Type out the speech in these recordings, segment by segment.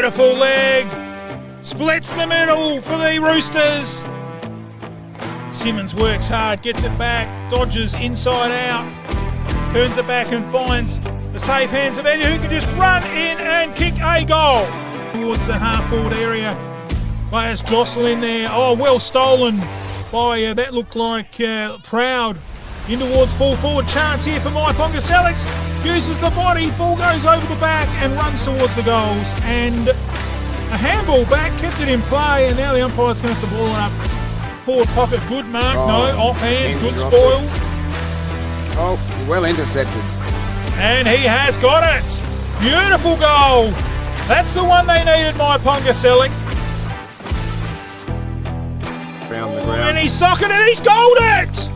Beautiful leg. Splits the middle for the Roosters. Simmons works hard, gets it back, dodges inside out, turns it back and finds the safe hands of Eddie, who can just run in and kick a goal. Towards the half-forward area, players jostle in there. Oh, well stolen by, that looked like Proud. In towards full forward, chance here for Mike Ponga-Selix. Uses the body, ball goes over the back and runs towards the goals. And a handball back, kept it in play, and now the umpire's going to have to ball it up. Forward pocket, good mark, no, offhand, good spoil. Oh, well intercepted. And he has got it. Beautiful goal. That's the one they needed, Mike Ponga-Selix. Round the ground. And he's socketed it, he's goaled it.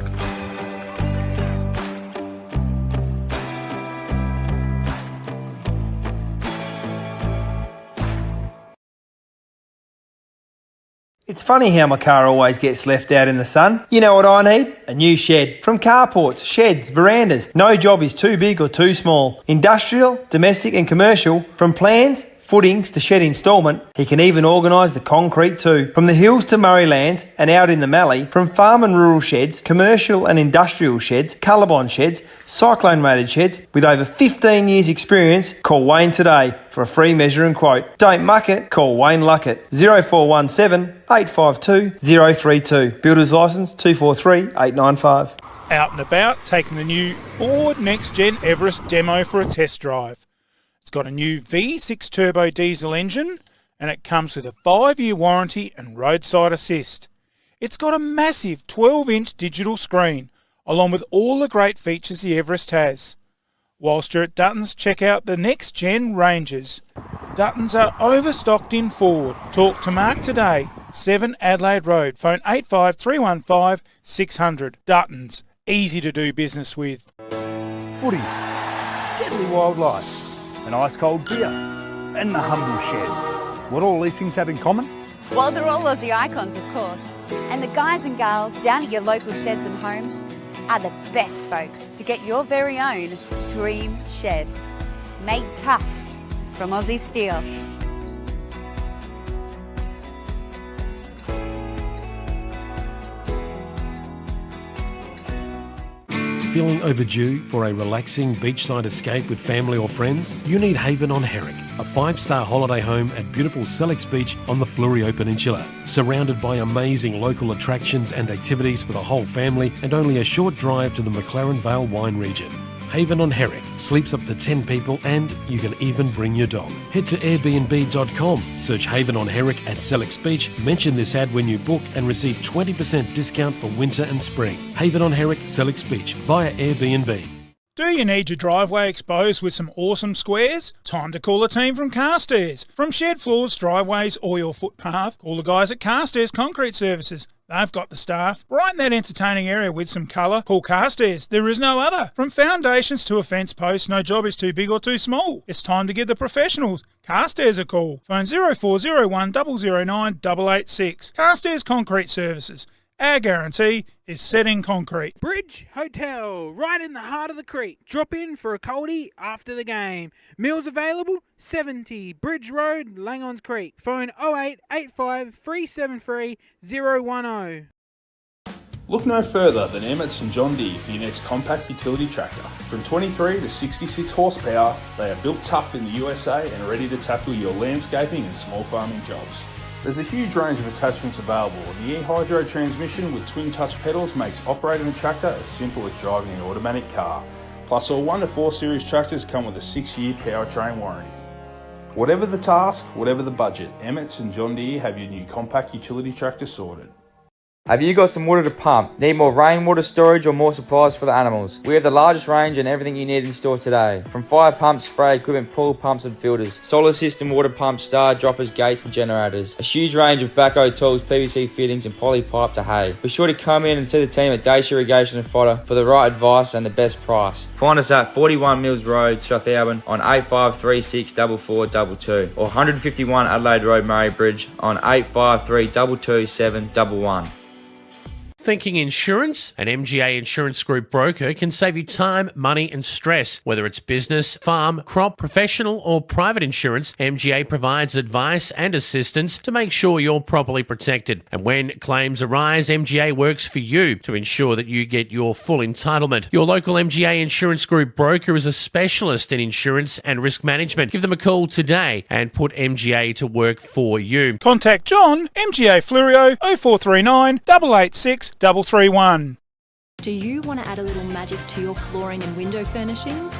It's funny how my car always gets left out in the sun. You know what I need? A new shed. From carports, sheds, verandas. No job is too big or too small. Industrial, domestic and commercial. From plans, footings to shed instalment, he can even organise the concrete too. From the hills to Murrayland and out in the Mallee, from farm and rural sheds, commercial and industrial sheds, Colorbond sheds, cyclone rated sheds, with over 15 years experience, call Wayne today for a free measure and quote. Don't muck it, call Wayne Luckett. 0417 852 032. Builder's licence 243895. Out and about, taking the new Ford Next Gen Everest demo for a test drive. It's got a new V6 turbo diesel engine and it comes with a 5-year warranty and roadside assist. It's got a massive 12-inch digital screen along with all the great features the Everest has. Whilst you're at Dutton's, check out the Next Gen Rangers. Dutton's are overstocked in Ford. Talk to Mark today, 7 Adelaide Road, phone 85315 600. Dutton's, easy to do business with. Footy, deadly wildlife, an ice-cold beer, and the humble shed. What all these things have in common? Well, they're all Aussie icons, of course. And the guys and gals down at your local sheds and homes are the best folks to get your very own dream shed. Made tough from Aussie Steel. Feeling overdue for a relaxing beachside escape with family or friends? You need Haven on Herrick, a 5-star holiday home at beautiful Sellex Beach on the Fleurieu Peninsula. Surrounded by amazing local attractions and activities for the whole family and only a short drive to the McLaren Vale wine region. Haven on Herrick sleeps up to 10 people and you can even bring your dog. Head to airbnb.com, search Haven on Herrick at Sellex Beach, mention this ad when you book and receive 20% discount for winter and spring. Haven on Herrick, Sellex Beach via Airbnb. Do you need your driveway exposed with some awesome squares? Time to call a team from Carstairs. From shed floors, driveways or your footpath, call the guys at Carstairs Concrete Services. They've got the staff. Brighten that entertaining area with some colour. Call Carstairs. There is no other. From foundations to a fence post, no job is too big or too small. It's time to give the professionals Carstairs a call. Phone 0401 009 886. Carstairs Concrete Services. Our guarantee is set in concrete. Bridge Hotel, right in the heart of the creek. Drop in for a coldie after the game. Meals available, 70 Bridge Road, Langons Creek. Phone 0885 373 010. Look no further than Emmett's and John Deere for your next compact utility tractor. From 23 to 66 horsepower, they are built tough in the USA and ready to tackle your landscaping and small farming jobs. There's a huge range of attachments available, and the e-hydro transmission with twin touch pedals makes operating a tractor as simple as driving an automatic car. Plus, all 1 to 4 series tractors come with a 6-year powertrain warranty. Whatever the task, whatever the budget, Emmett's and John Deere have your new compact utility tractor sorted. Have you got some water to pump? Need more rainwater storage or more supplies for the animals? We have the largest range and everything you need in store today. From fire pumps, spray equipment, pool pumps and filters, solar system, water pumps, star droppers, gates and generators. A huge range of backhoe tools, PVC fittings and poly pipe to hay. Be sure to come in and see the team at Dacia Irrigation and Fodder for the right advice and the best price. Find us at 41 Mills Road, Strathalbyn on 8536 4422 or 151 Adelaide Road, Murray Bridge on 853 227 11. Thinking insurance? An MGA Insurance Group broker can save you time, money and stress. Whether it's business, farm, crop, professional or private insurance, MGA provides advice and assistance to make sure you're properly protected. And when claims arise, MGA works for you to ensure that you get your full entitlement. Your local MGA Insurance Group broker is a specialist in insurance and risk management. Give them a call today and put MGA to work for you. Contact John, MGA Flurio, 0439 886 331. Do you want to add a little magic to your flooring and window furnishings?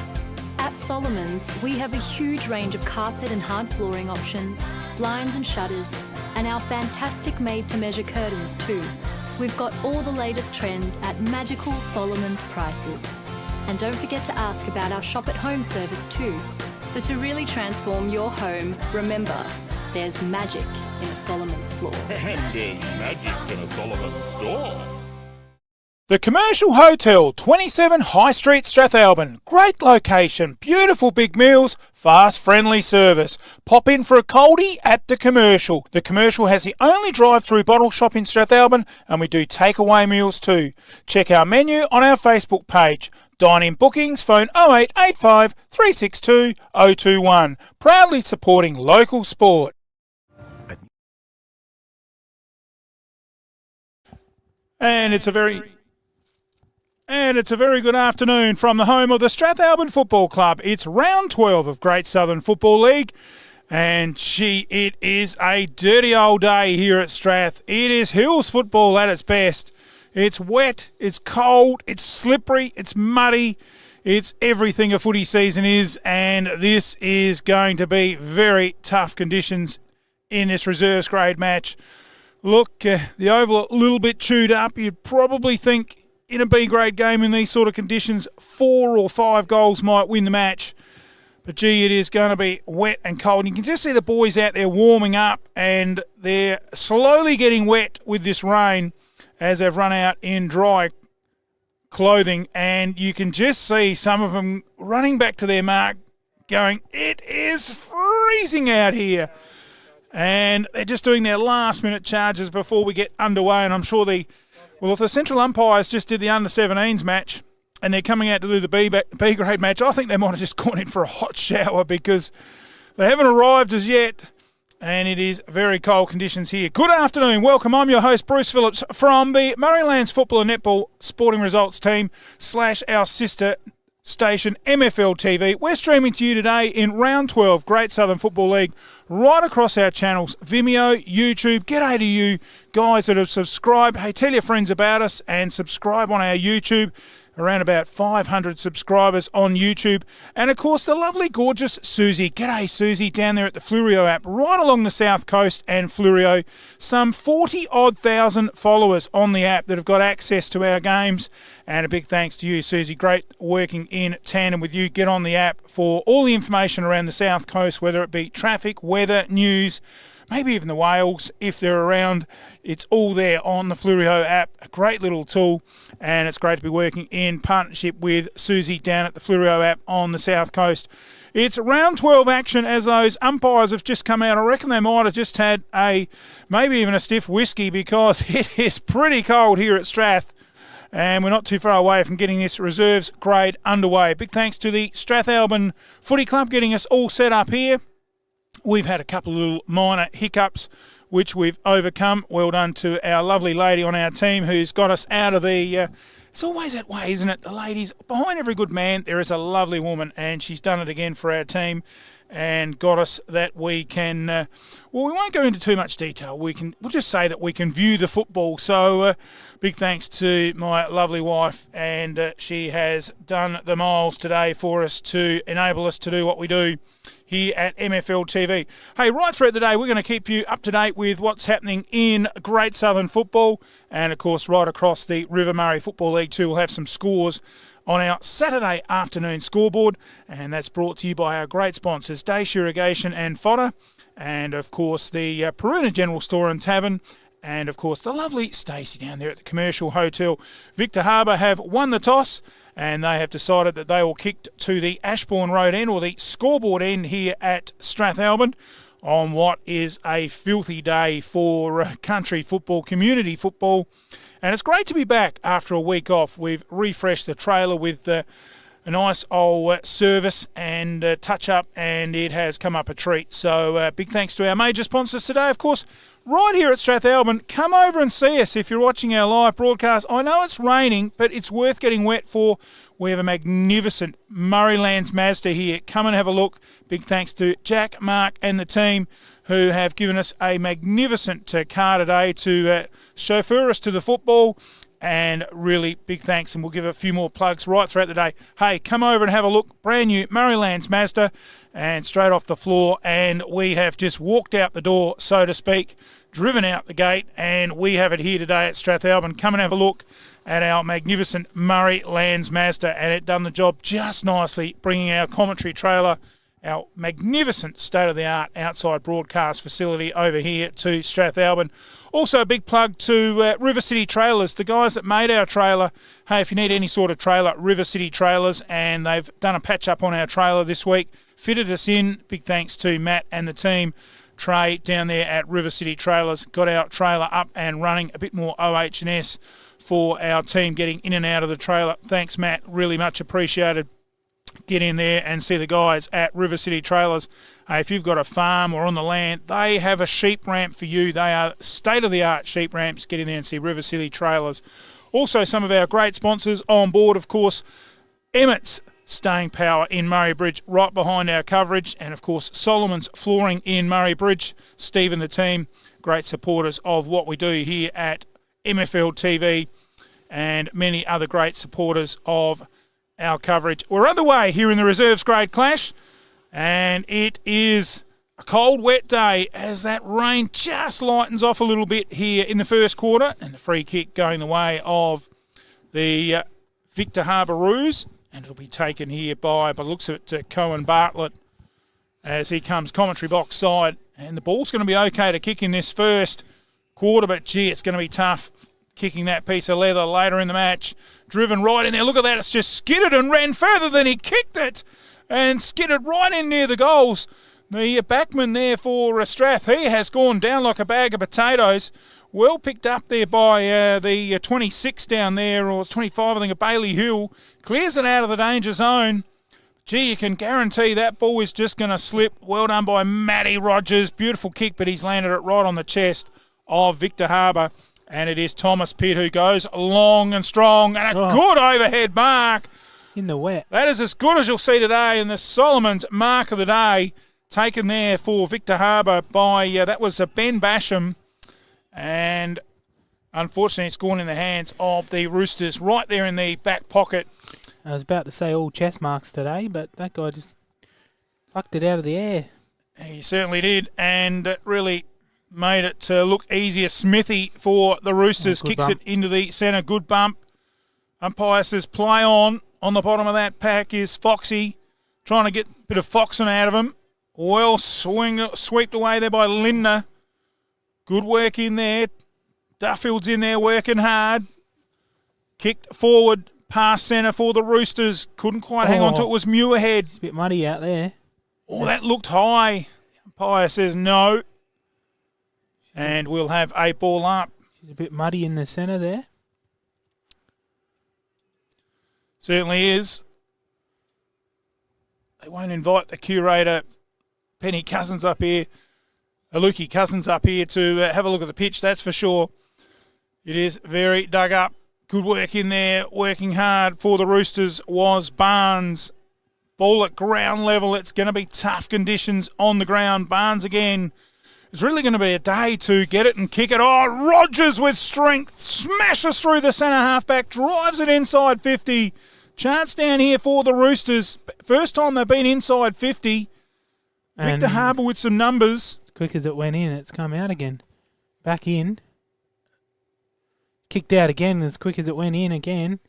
At Solomon's, we have a huge range of carpet and hard flooring options, blinds and shutters, and our fantastic made-to-measure curtains too. We've got all the latest trends at magical Solomon's prices. And don't forget to ask about our shop at home service too. So to really transform your home, remember, there's magic in a Solomon's floor. And there's magic in a Solomon's store. The Commercial Hotel, 27 High Street, Strathalbyn. Great location, beautiful big meals, fast, friendly service. Pop in for a coldie at the Commercial. The Commercial has the only drive-through bottle shop in Strathalbyn, and we do takeaway meals too. Check our menu on our Facebook page. Dine-in bookings, phone 0885 362 021. Proudly supporting local sport. And it's a very good afternoon from the home of the Strathalbyn Football Club. It's round 12 of Great Southern Football League. And it is a dirty old day here at Strath. It is Hills football at its best. It's wet, it's cold, it's slippery, it's muddy. It's everything a footy season is. And this is going to be very tough conditions in this reserves grade match. Look, the oval a little bit chewed up. You'd probably think in a B-grade game in these sort of conditions, 4 or 5 goals might win the match. But, gee, it is going to be wet and cold. And you can just see the boys out there warming up, and they're slowly getting wet with this rain as they've run out in dry clothing. And you can just see some of them running back to their mark going, it is freezing out here. And they're just doing their last-minute charges before we get underway. And I'm sure if the central umpires just did the under-17s match and they're coming out to do the B-grade match, I think they might have just gone in for a hot shower because they haven't arrived as yet. And it is very cold conditions here. Good afternoon. Welcome. I'm your host, Bruce Phillips, from the Murraylands Football and Netball Sporting Results team / our sister station MFL TV. We're streaming to you today in round 12 Great Southern Football League right across our channels, Vimeo, YouTube. G'day to you guys that have subscribed. Hey, tell your friends about us and subscribe on our YouTube. Around about 500 subscribers on YouTube. And, of course, the lovely, gorgeous Susie. G'day, Susie, down there at the Flurio app, right along the South Coast and Flurio. Some 40-odd thousand followers on the app that have got access to our games. And a big thanks to you, Susie. Great working in tandem with you. Get on the app for all the information around the South Coast, whether it be traffic, weather, news, maybe even the whales, if they're around. It's all there on the Flurio app. A great little tool, and it's great to be working in partnership with Susie down at the Flurio app on the South Coast. It's round 12 action as those umpires have just come out. I reckon they might have just had maybe even a stiff whiskey because it is pretty cold here at Strath. And we're not too far away from getting this reserves grade underway. Big thanks to the Strathalbyn Footy Club getting us all set up here. We've had a couple of little minor hiccups, which we've overcome. Well done to our lovely lady on our team who's got us out of the... it's always that way, isn't it? The ladies, behind every good man, there is a lovely woman, and she's done it again for our team and got us that we can... we won't go into too much detail. We'll just say that we can view the football. So big thanks to my lovely wife, and she has done the miles today for us to enable us to do what we do here at MFL TV. Hey, right throughout the day, we're going to keep you up to date with what's happening in Great Southern football. And, of course, right across the River Murray Football League too, we'll have some scores on our Saturday afternoon scoreboard. And that's brought to you by our great sponsors, Dace Irrigation and Fodder. And, of course, the Peruna General Store and Tavern. And, of course, the lovely Stacey down there at the Commercial Hotel. Victor Harbour have won the toss, and they have decided that they will kick to the Ashbourne Road end, or the scoreboard end here at Strathalbyn. on what is a filthy day for country football, community football. And it's great to be back after a week off. We've refreshed the trailer with a nice old service and touch-up, and it has come up a treat. So big thanks to our major sponsors today, of course, right here at Strathalbyn. Come over and see us if you're watching our live broadcast. I know it's raining, but it's worth getting wet for. We have a magnificent Murray Lands Mazda here. Come and have a look. Big thanks to Jack, Mark and the team who have given us a magnificent car today to chauffeur us to the football. And really big thanks, and we'll give a few more plugs right throughout the day. Hey, come over and have a look. Brand new Murray Lands Mazda, and straight off the floor. And we have just walked out the door, so to speak, driven out the gate, and we have it here today at Strathalbyn. Come and have a look at our magnificent Murray Lands Mazda, and it done the job just nicely, bringing our commentary trailer, our magnificent state-of-the-art outside broadcast facility over here to Strathalbyn. Also a big plug to River City Trailers, the guys that made our trailer. Hey, if you need any sort of trailer, River City Trailers, and they've done a patch-up on our trailer this week, fitted us in. Big thanks to Matt and the team. Trey down there at River City Trailers got our trailer up and running, a bit more OH&S for our team getting in and out of the trailer. Thanks, Matt. Really much appreciated. Get in there and see the guys at River City Trailers. If you've got a farm or on the land, they have a sheep ramp for you. They are state-of-the-art sheep ramps. Get in there and see River City Trailers. Also, some of our great sponsors on board, of course, Emmett's Staying Power in Murray Bridge, right behind our coverage. And, of course, Solomon's Flooring in Murray Bridge. Steve and the team, great supporters of what we do here at MFL TV, and many other great supporters of our coverage. We're underway here in the Reserves Grade Clash, and it is a cold, wet day as that rain just lightens off a little bit here in the first quarter, and the free kick going the way of the Victor Harbour Roos, and it'll be taken here by the looks of it, Cohen Bartlett as he comes commentary box side, and the ball's going to be okay to kick in this first quarter, but gee, it's going to be tough kicking that piece of leather later in the match. Driven right in there. Look at that. It's just skidded and ran further than he kicked it, and skidded right in near the goals. The backman there for Strath, he has gone down like a bag of potatoes. Well picked up there by the 26 down there, or 25, I think, of Bailey Hill. Clears it out of the danger zone. Gee, you can guarantee that ball is just going to slip. Well done by Matty Rogers. Beautiful kick, but he's landed it right on the chest of Victor Harbour. And it is Thomas Pitt who goes long and strong, and a good overhead mark. In the wet. That is as good as you'll see today, and the Solomon's mark of the day taken there for Victor Harbour by, that was Ben Basham. And unfortunately it's gone in the hands of the Roosters right there in the back pocket. I was about to say all chest marks today, but that guy just plucked it out of the air. He certainly did, and really made it look easier. Smithy for the Roosters kicks it into the centre. Good bump. Umpire says play on. On the bottom of that pack is Foxy, trying to get a bit of foxing out of him. Well swept away there by Lindner. Good work in there. Duffield's in there working hard. Kicked forward past centre for the Roosters. Couldn't quite hang on to it. Was Muirhead. It's a bit muddy out there. Oh, that looked high. Umpire says no. And we'll have a ball up. She's a bit muddy in the centre there. Certainly is. They won't invite the curator, Penny Cousins, up here, Lukey Cousins up here to have a look at the pitch, that's for sure. It is very dug up. Good work in there. Working hard for the Roosters was Barnes. Ball at ground level. It's going to be tough conditions on the ground. Barnes again. It's really going to be a day to get it and kick it. Oh, Rogers with strength. Smashes through the centre halfback. Drives it inside 50. Chance down here for the Roosters. First time they've been inside 50. And Victor Harbour with some numbers. As quick as it went in, it's come out again. Back in. Kicked out again as quick as it went in again.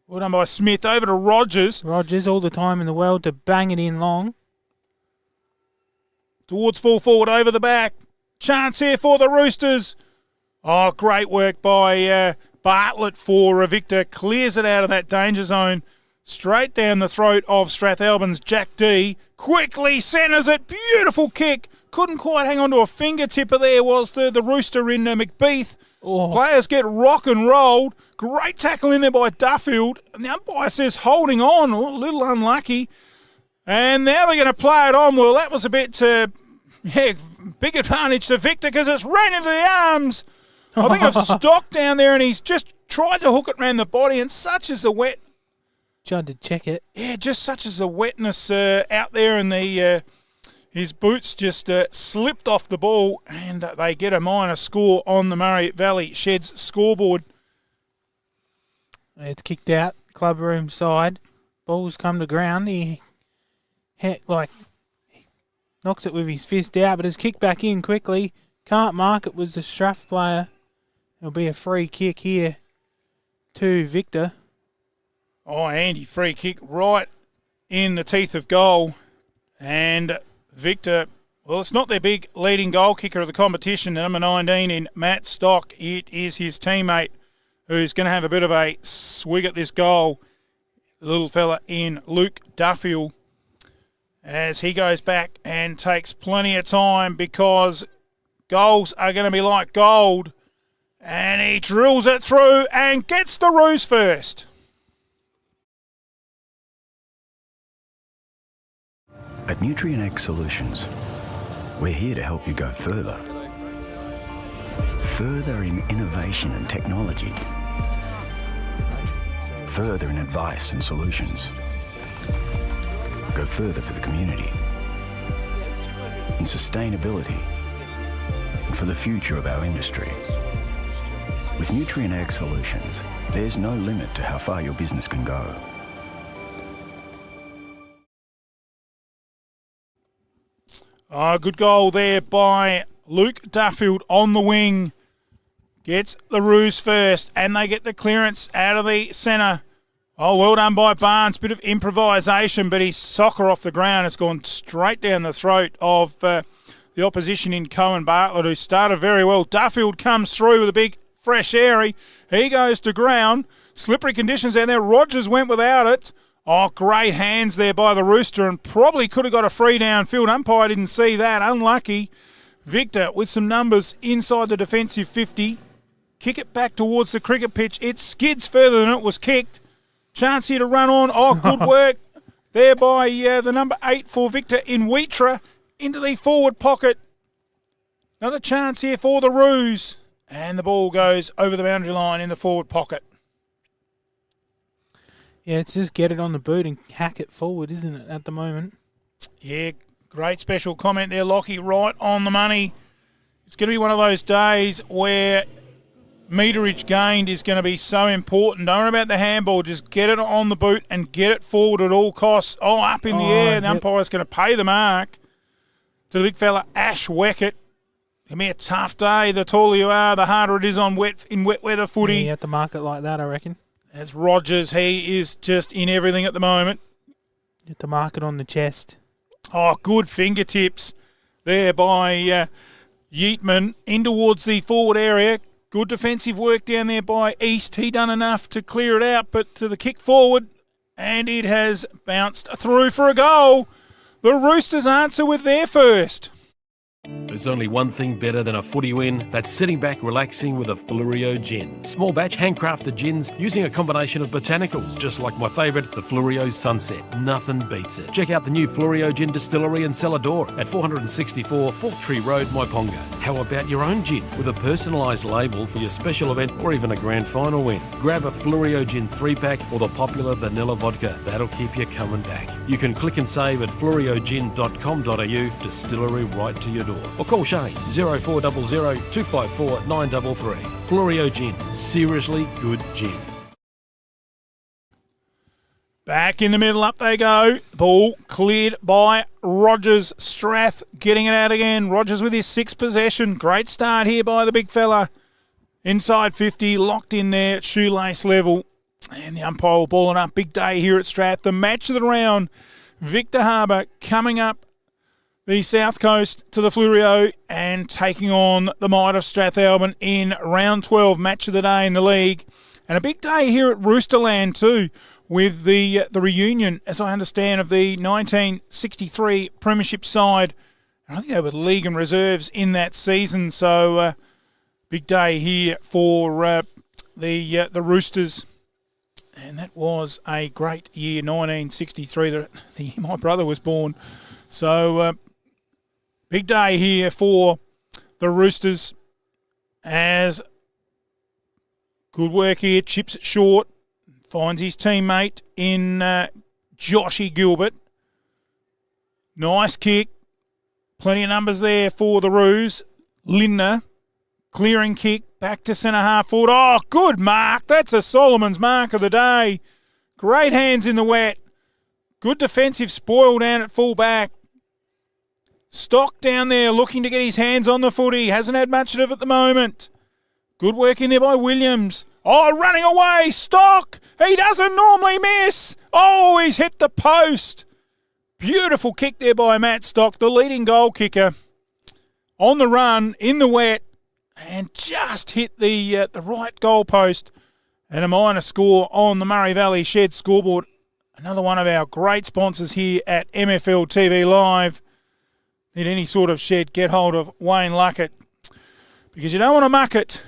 Well done by Smith. Over to Rogers. Rogers all the time in the world to bang it in long. Towards full forward, over the back. Chance here for the Roosters. Oh, great work by Bartlett for Victor. Clears it out of that danger zone. Straight down the throat of Strathalbyn's Jack D. Quickly centres it. Beautiful kick. couldn't quite hang on to a fingertipper there was the rooster in McBeath. Oh. Players get rock and rolled. Great tackle in there by Duffield. And the umpire says holding on, a little unlucky. And now they're going to play it on. Well, that was a bit, big advantage to Victor because it's ran into the arms. I think of Stock down there, and he's just tried to hook it around the body, and such is the wet. Tried to check it. Yeah, just such as the wetness out there, and his boots just slipped off the ball, and they get a minor score on the Murray Valley Sheds scoreboard. It's kicked out, clubroom side. Ball's come to ground. He knocks it with his fist out, but it's kicked back in quickly. Can't mark it, was the Strath player. It'll be a free kick here to Victor. Oh, Andy, free kick right in the teeth of goal. And Victor, well, it's not their big leading goal kicker of the competition, number 19 in Matt Stock. It is his teammate who's going to have a bit of a swig at this goal, the little fella in Luke Duffield, as he goes back and takes plenty of time because goals are going to be like gold. And he drills it through and gets the Roos first. At Nutrient X Solutions, we're here to help you go further. Further in innovation and technology. Further in advice and solutions. Go further for the community. In sustainability. And for the future of our industry. With Nutrient Ag Solutions, there's no limit to how far your business can go. Oh, good goal there by Luke Duffield on the wing. Gets the Roos first, and they get the clearance out of the centre. Oh, well done by Barnes. Bit of improvisation, but his soccer off the ground has gone straight down the throat of the opposition in Cohen Bartlett, who started very well. Duffield comes through with a big fresh airy. He goes to ground. Slippery conditions down there. Rogers went without it. Oh, great hands there by the Rooster, and probably could have got a free downfield. Umpire didn't see that. Unlucky. Victor with some numbers inside the defensive 50. Kick it back towards the cricket pitch. It skids further than it was kicked. Chance here to run on. Oh, good work there by the number 8 for Victor in Wheatra into the forward pocket. Another chance here for the Roos. And the ball goes over the boundary line in the forward pocket. Yeah, it's just get it on the boot and hack it forward, isn't it, at the moment? Yeah, great special comment there, Lockie. Right on the money. It's going to be one of those days where meterage gained is going to be so important. Don't worry about the handball. Just get it on the boot and get it forward at all costs. Oh, up in the air. The umpire's going to pay the mark to the big fella, Ash Weckett. It'll be a tough day. The taller you are, the harder it is on wet weather footy. Yeah, you have to mark it like that, I reckon. As Rogers, he is just in everything at the moment. You have to mark it on the chest. Oh, good fingertips there by Yeatman in towards the forward area. Good defensive work down there by East. He done enough to clear it out, but to the kick forward, and it has bounced through for a goal. The Roosters answer with their first. There's only one thing better than a footy win. That's sitting back relaxing with a Fluorio gin. Small batch handcrafted gins using a combination of botanicals, just like my favourite, the Fluorio Sunset. Nothing beats it. Check out the new Fluorio Gin Distillery and Cellar Door at 464 Forktree Road, Myponga. How about your own gin with a personalised label for your special event or even a grand final win? Grab a Fluorio Gin 3-pack or the popular vanilla vodka. That'll keep you coming back. You can click and save at fluoriogin.com.au, distillery right to your door. Or call Shane 0400 254 933. Fluorio Gin, seriously good gin. Back in the middle, up they go. Ball cleared by Rogers. Strath getting it out again. Rogers with his 6th possession. Great start here by the big fella. Inside 50, locked in there at shoelace level. And the umpire will ball it up. Big day here at Strath. The match of the round. Victor Harbour coming up the South Coast to the Fluorio and taking on the might of Strathalbyn in round 12, match of the day in the league. And a big day here at Roosterland too, with the reunion, as I understand, of the 1963 Premiership side. I think they were league and reserves in that season. So big day here for the Roosters. And that was a great year, 1963, the year my brother was born. So big day here for the Roosters as good work here. Chips it short. Finds his teammate in Joshy Gilbert. Nice kick. Plenty of numbers there for the Roos. Lindner. Clearing kick. Back to centre half forward. Oh, good mark. That's a Solomon's mark of the day. Great hands in the wet. Good defensive spoil down at full back. Stock down there looking to get his hands on the footy. Hasn't had much of it at the moment. Good work in there by Williams. Oh, running away. Stock. He doesn't normally miss. Oh, he's hit the post. Beautiful kick there by Matt Stock, the leading goal kicker. On the run, in the wet, and just hit the right goal post. And a minor score on the Murray Valley Shed scoreboard. Another one of our great sponsors here at MFL TV Live. Need any sort of shed, get hold of Wayne Luckett. Because you don't want to muck it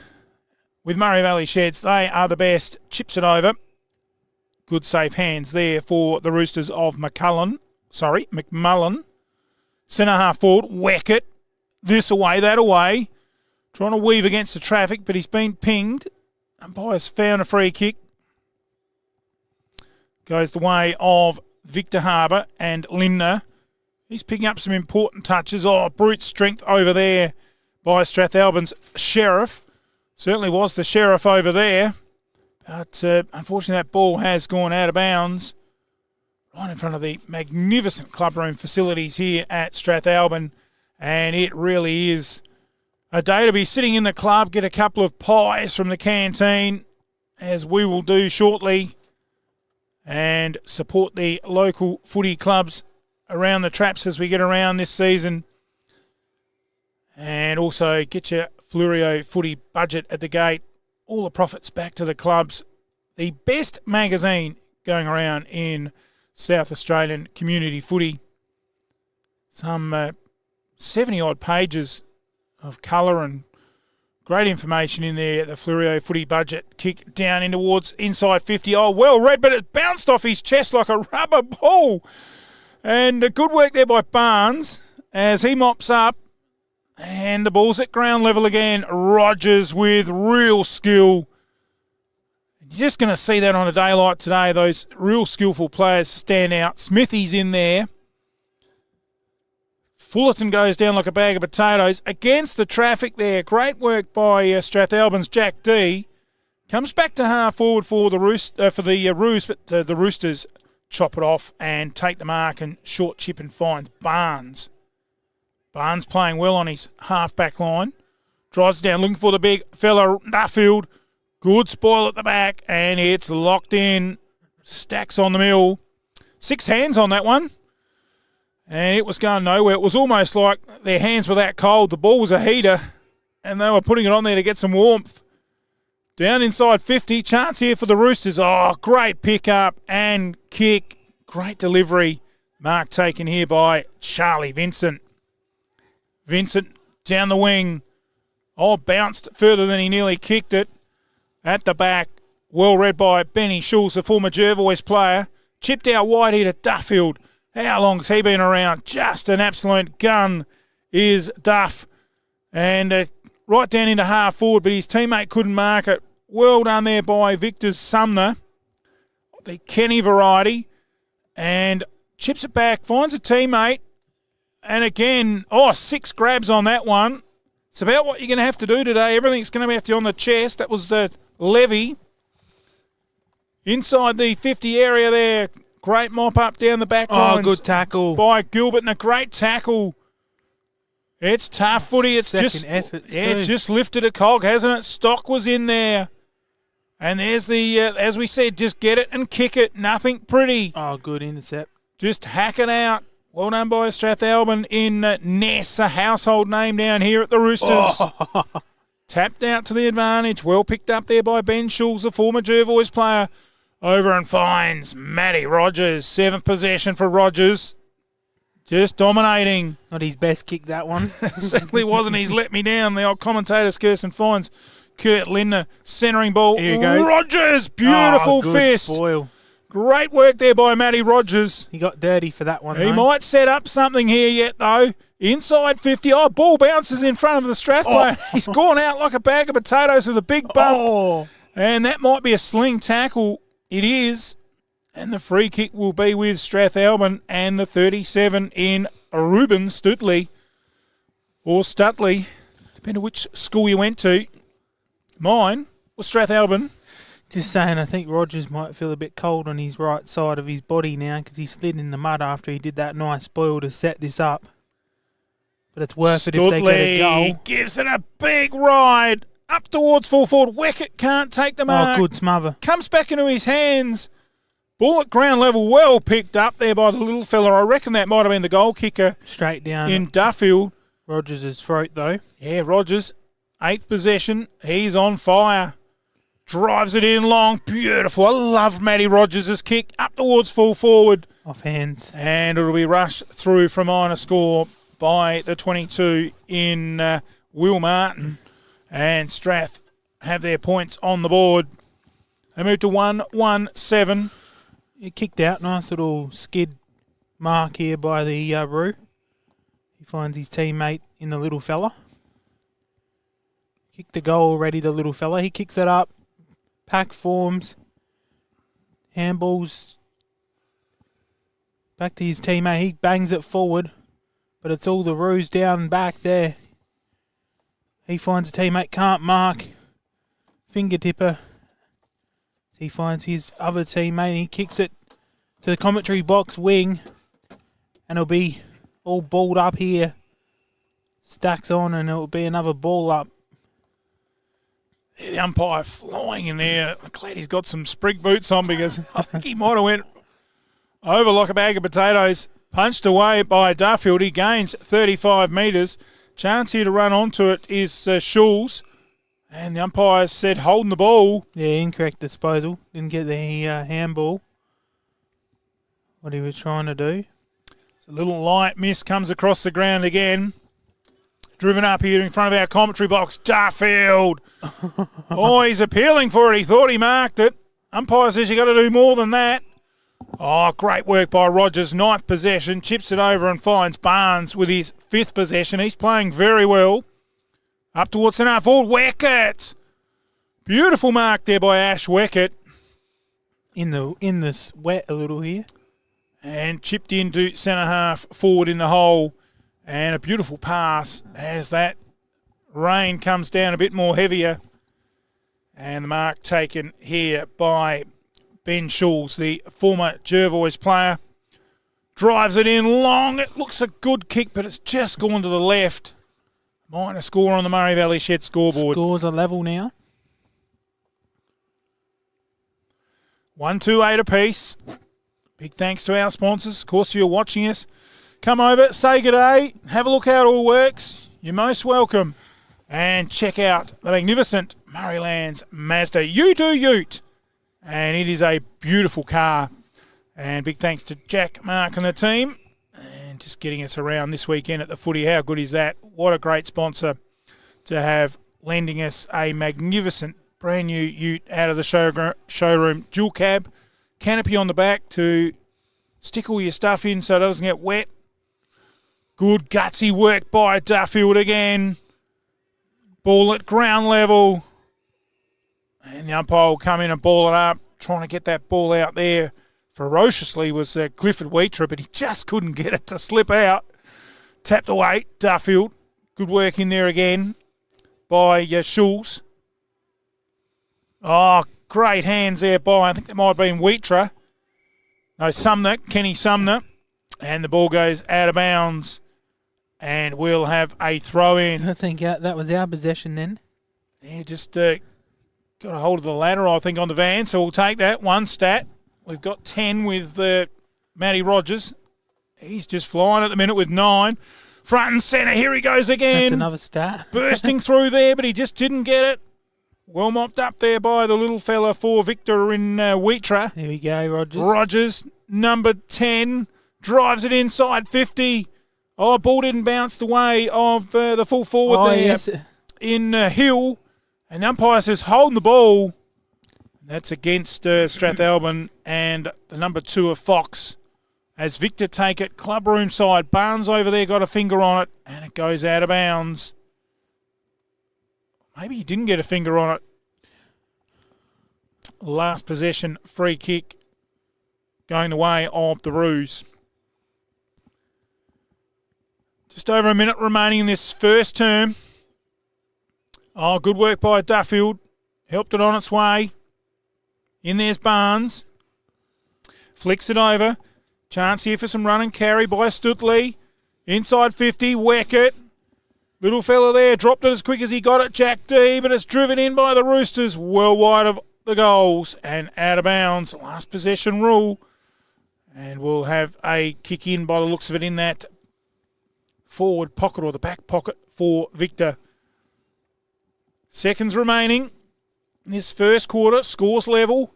with Murray Valley Sheds. They are the best. Chips it over. Good safe hands there for the Roosters of McMullen. Centre half forward, Weckett. This away, that away. Trying to weave against the traffic, but he's been pinged. Umpire's found a free kick. Goes the way of Victor Harbour and Lindner. He's picking up some important touches. Oh, brute strength over there by Strathalbyn's Sheriff. Certainly was the Sheriff over there. But unfortunately that ball has gone out of bounds. Right in front of the magnificent clubroom facilities here at Strathalbyn. And it really is a day to be sitting in the club, get a couple of pies from the canteen, as we will do shortly, and support the local footy clubs around the traps as we get around this season. And also get your Flurio footy budget at the gate. All the profits back to the clubs. The best magazine going around in South Australian community footy. Some 70-odd pages of colour and great information in there. The Flurio footy budget. Kick down in towards inside 50. Oh, well read, but it bounced off his chest like a rubber ball. And good work there by Barnes as he mops up. And the ball's at ground level again. Rogers with real skill. You're just going to see that on a day like today. Those real skillful players stand out. Smithy's in there. Fullerton goes down like a bag of potatoes against the traffic there. Great work by Strathalbyn's Jack D. Comes back to half forward for the Roos, but the Roosters chop it off and take the mark and short chip and finds Barnes. Barnes playing well on his half-back line. Drives down, looking for the big fella, Nuffield. Good spoil at the back, and it's locked in. Stacks on the mill. 6 hands on that one. And it was going nowhere. It was almost like their hands were that cold. The ball was a heater, and they were putting it on there to get some warmth. Down inside 50. Chance here for the Roosters. Oh, great pick-up and kick. Great delivery. Mark taken here by Charlie Vincent. Vincent down the wing. Oh, bounced further than he nearly kicked it. At the back. Well read by Benny Schulz, the former Jervois player. Chipped out wide here to Duffield. How long's he been around? Just an absolute gun is Duff. And right down into half forward, but his teammate couldn't mark it. Well done there by Victor Sumner, the Kenny variety. And chips it back, finds a teammate. And again, 6 grabs on that one. It's about what you're going to have to do today. Everything's going to have to be on the chest. That was the Levy. Inside the 50 area there. Great mop up down the back lines. Oh, good tackle. By Gilbert, and a great tackle. It's tough footy. It's just lifted a cog, hasn't it? Stock was in there. And there's the, as we said, just get it and kick it. Nothing pretty. Oh, good intercept. Just hack it out. Well done by Strathalbyn in Ness, a household name down here at the Roosters. Oh. Tapped out to the advantage. Well picked up there by Ben Schulz, the former Jervois player. Over and finds Matty Rogers. 7th possession for Rogers. Just dominating. Not his best kick, that one. Certainly wasn't. He's let me down. The old commentator, Kirsten finds Kurt Lindner centering ball. Here he goes. Rogers, beautiful good fist. spoil. Great work there by Matty Rogers. He got dirty for that one, He though. might set up something here yet, though. Inside 50. Oh, ball bounces in front of the Strath player. He's gone out like a bag of potatoes with a big bump. And that might be a sling tackle. It is. And the free kick will be with Strathalbyn and the 37 in Ruben Stutley. Or Stutley, depending on which school you went to. Mine was Strathalbyn. Just saying, I think Rogers might feel a bit cold on his right side of his body now because he slid in the mud after he did that nice spoil to set this up. But it's worth it if they get a goal. Gives it a big ride up towards full forward. Weckett can't take the mark. Oh, good smother. Comes back into his hands. Ball at ground level, well picked up there by the little fella. I reckon that might have been the goal kicker. Straight down. In Duffield. Rogers' throat, though. Yeah, Rogers, 8th possession. He's on fire. Drives it in long. Beautiful. I love Matty Rogers' kick up towards full forward. Off hands. And it'll be rushed through from minor score by the 22 in Will Martin. And Strath have their points on the board. They move to 1-1-7. It kicked out. Nice little skid mark here by the Roo. He finds his teammate in the little fella. Kicked the goal already, the little fella. He kicks it up. Pack forms. Handballs back to his teammate. He bangs it forward. But it's all the Roos down back there. He finds a teammate, can't mark. Finger tipper. He finds his other teammate. He kicks it to the commentary box wing. And it'll be all balled up here. Stacks on and it'll be another ball up. The umpire flying in there. I'm glad he's got some sprig boots on because I think he might have went over like a bag of potatoes. Punched away by Duffield. He gains 35 metres. Chance here to run onto it is Schulz. And the umpire said holding the ball. Yeah, incorrect disposal. Didn't get the handball. What he was trying to do. It's a little light miss comes across the ground again. Driven up here in front of our commentary box. Duffield. Oh, he's appealing for it. He thought he marked it. Umpire says you got to do more than that. Oh, great work by Rogers. 9th possession. Chips it over and finds Barnes with his 5th possession. He's playing very well. Up towards centre forward. Weckett. Beautiful mark there by Ash Weckett. In the sweat a little here. And chipped into centre half forward in the hole. And a beautiful pass as that rain comes down a bit more heavier. And the mark taken here by Ben Schulz, the former Jervois player. Drives it in long. It looks a good kick, but it's just gone to the left. Minor score on the Murray Valley Shed scoreboard. Scores are level now. 1-2-8 apiece. Big thanks to our sponsors. Of course, you're watching us. Come over, say good day, have a look how it all works. You're most welcome. And check out the magnificent Murraylands Mazda Ute. And it is a beautiful car. And big thanks to Jack, Mark and the team. And just getting us around this weekend at the footy. How good is that? What a great sponsor to have lending us a magnificent brand new ute out of the showroom. Dual cab, canopy on the back to stick all your stuff in so it doesn't get wet. Good gutsy work by Duffield again. Ball at ground level. And the umpire will come in and ball it up. Trying to get that ball out there ferociously was Clifford Wheatra, but he just couldn't get it to slip out. Tapped away, Duffield. Good work in there again by Schulz. Oh, great hands there by, I think that might have been Wheatra. No, Sumner, Kenny Sumner. And the ball goes out of bounds. And we'll have a throw in. I think that was our possession then. Yeah, just got a hold of the ladder, I think, on the van. So we'll take that. One stat. We've got 10 with Matty Rogers. He's just flying at the minute with 9. Front and centre. Here he goes again. That's another stat. Bursting through there, but he just didn't get it. Well mopped up there by the little fella for Victor in Wheatra. Here we go, Rogers. Rogers, number 10. drives it inside 50. Oh, ball didn't bounce the way of the full forward there yes. in Hill. And the umpire says holding the ball. That's against Strathalbyn and the number 2 of Fox. As Victor take it, club room side. Barnes over there got a finger on it, and it goes out of bounds. Maybe he didn't get a finger on it. Last possession, free kick, going the way of the Roos. Just over a minute remaining in this first term. Oh, good work by Duffield. Helped it on its way. In there's Barnes. Flicks it over. Chance here for some run and carry by Stutley. Inside 50, Weckett. Little fella there, dropped it as quick as he got it, Jack D, but it's driven in by the Roosters, well wide of the goals and out of bounds. Last possession rule. And we'll have a kick in by the looks of it in that forward pocket or the back pocket for Victor. Seconds remaining in this first quarter, scores level.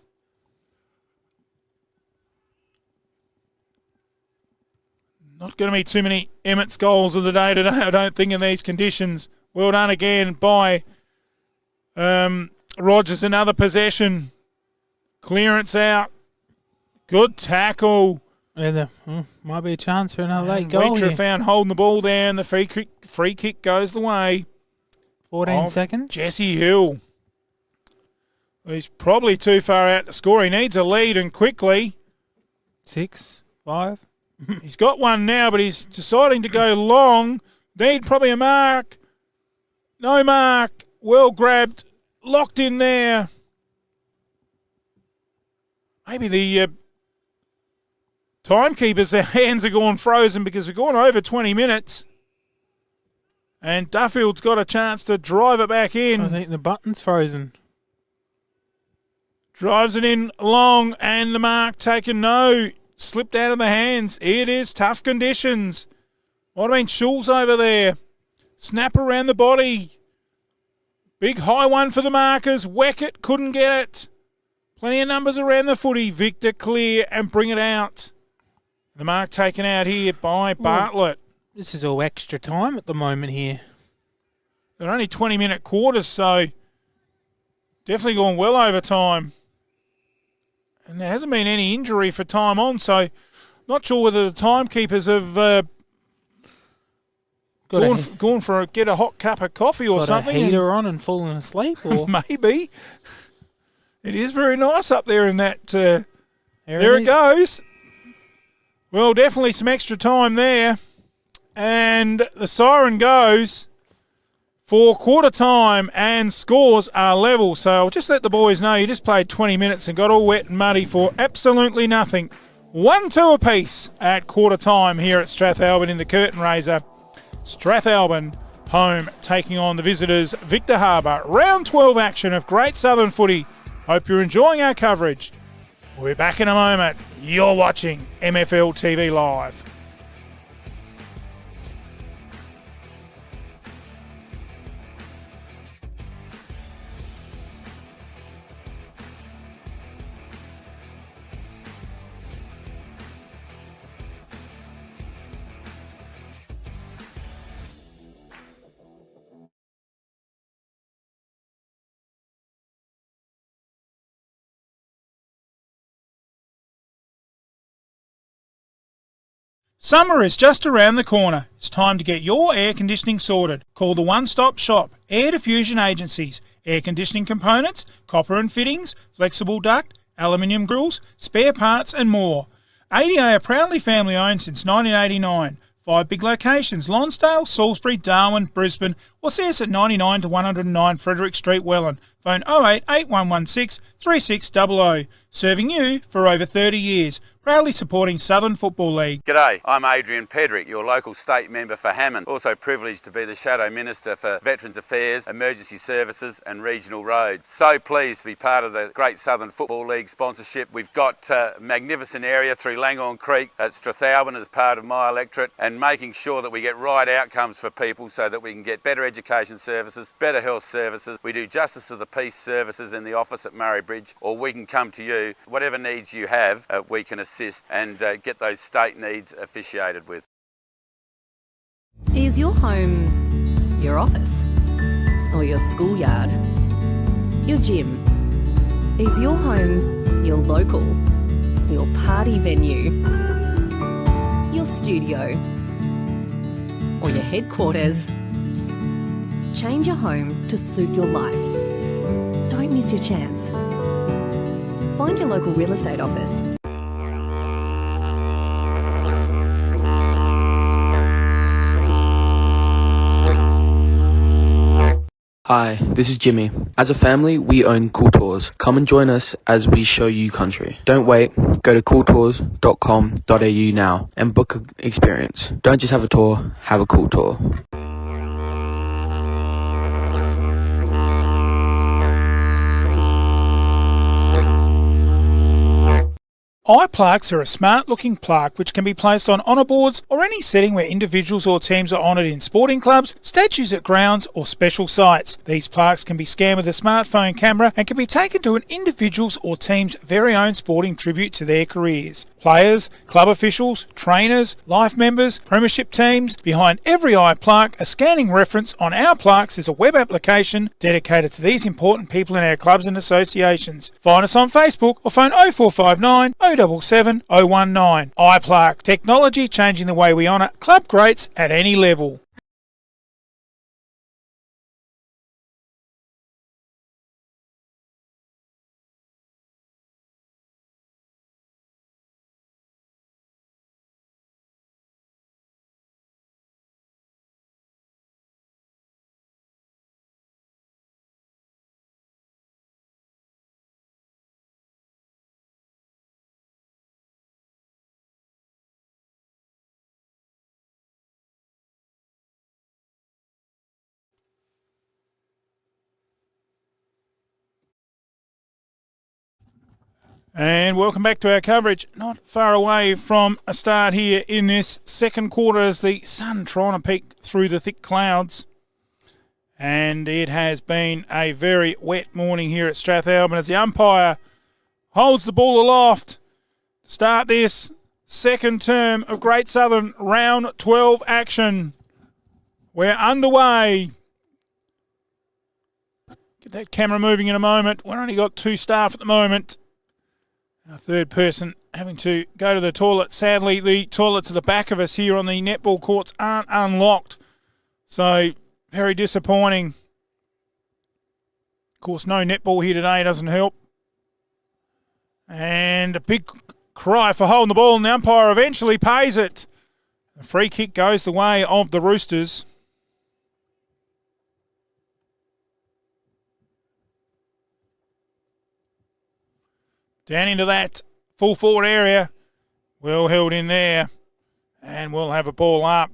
Not going to be too many Emmett's goals of the day today, I don't think, in these conditions. Well done again by Rogers. Another possession. Clearance out. Good tackle. Yeah, there might be a chance for another late goal. Wheater found holding the ball down. The free kick goes the way. 14 seconds. Jesse Hill. He's probably too far out to score. He needs a lead and quickly. 6, 5. He's got one now, but he's deciding to go long. Need probably a mark. No mark. Well grabbed. Locked in there. Maybe the timekeepers, their hands are gone frozen because we've gone over 20 minutes. And Duffield's got a chance to drive it back in. I think the button's frozen. Drives it in long and the mark taken. No. Slipped out of the hands. Here it is. Tough conditions. Might have been Schulz over there. Snap around the body. Big high one for the markers. Weckett couldn't get it. Plenty of numbers around the footy. Victor clear and bring it out. The mark taken out here by Bartlett. This is all extra time at the moment here. They're only 20-minute quarters, so definitely going well over time. And there hasn't been any injury for time on, so not sure whether the timekeepers have gone for get a hot cup of coffee or something. Got a heater on and fallen asleep? Or maybe. It is very nice up there in that. There it goes. Well, definitely some extra time there. And the siren goes for quarter time and scores are level. So I'll just let the boys know you just played 20 minutes and got all wet and muddy for absolutely nothing. 1-2 apiece at quarter time here at Strathalbyn in the curtain raiser. Strathalbyn home taking on the visitors Victor Harbour. Round 12 action of great southern footy. Hope you're enjoying our coverage. We'll be back in a moment. You're watching MFL TV Live. Summer is just around the corner. It's time to get your air conditioning sorted. Call the one-stop shop, Air Diffusion Agencies. Air conditioning components, copper and fittings, flexible duct, aluminium grills, spare parts and more. ADA are proudly family owned since 1989. 5 big locations: Lonsdale, Salisbury, Darwin, Brisbane, or see us at 99 to 109 Frederick Street, Welland. Phone 08 8116 3600. Serving you for over 30 years. Proudly supporting Southern Football League. G'day, I'm Adrian Pedrick, your local state member for Hammond. Also privileged to be the Shadow Minister for Veterans Affairs, Emergency Services and Regional Roads. So pleased to be part of the Great Southern Football League sponsorship. We've got a magnificent area through Langhorne Creek at Strathalbyn as part of my electorate, and making sure that we get right outcomes for people so that we can get better education services, better health services. We do Justice of the Peace services in the office at Murray Bridge, or we can come to you to whatever needs you have, we can assist and get those state needs officiated with. Is your home your office? Or your schoolyard? Your gym? Is your home your local? Your party venue? Your studio? Or your headquarters? Change your home to suit your life. Don't miss your chance. Find your local real estate office. Hi, this is Jimmy. As a family, we own Cool Tours. Come and join us as we show you country. Don't wait, go to cooltours.com.au now and book an experience. Don't just have a tour, have a cool tour. Eye plaques are a smart-looking plaque which can be placed on honour boards or any setting where individuals or teams are honoured in sporting clubs, statues at grounds or special sites. These plaques can be scanned with a smartphone camera and can be taken to an individual's or team's very own sporting tribute to their careers. Players, club officials, trainers, life members, premiership teams. Behind every eye plaque, a scanning reference on our plaques is a web application dedicated to these important people in our clubs and associations. Find us on Facebook or phone 0459 077 019. iPlaque, technology changing the way we honour club greats at any level. And welcome back to our coverage. Not far away from a start here in this second quarter as the sun trying to peek through the thick clouds. And it has been a very wet morning here at Strathalbyn as the umpire holds the ball aloft to start this second term of Great Southern Round 12 action. We're underway. Get that camera moving in a moment. We've only got two staff at the moment. Our third person having to go to the toilet. Sadly, the toilets at the back of us here on the netball courts aren't unlocked. So, very disappointing. Of course, no netball here today doesn't help. And a big cry for holding the ball, and the umpire eventually pays it. The free kick goes the way of the Roosters. Down into that full forward area. Well held in there. And we'll have a ball up.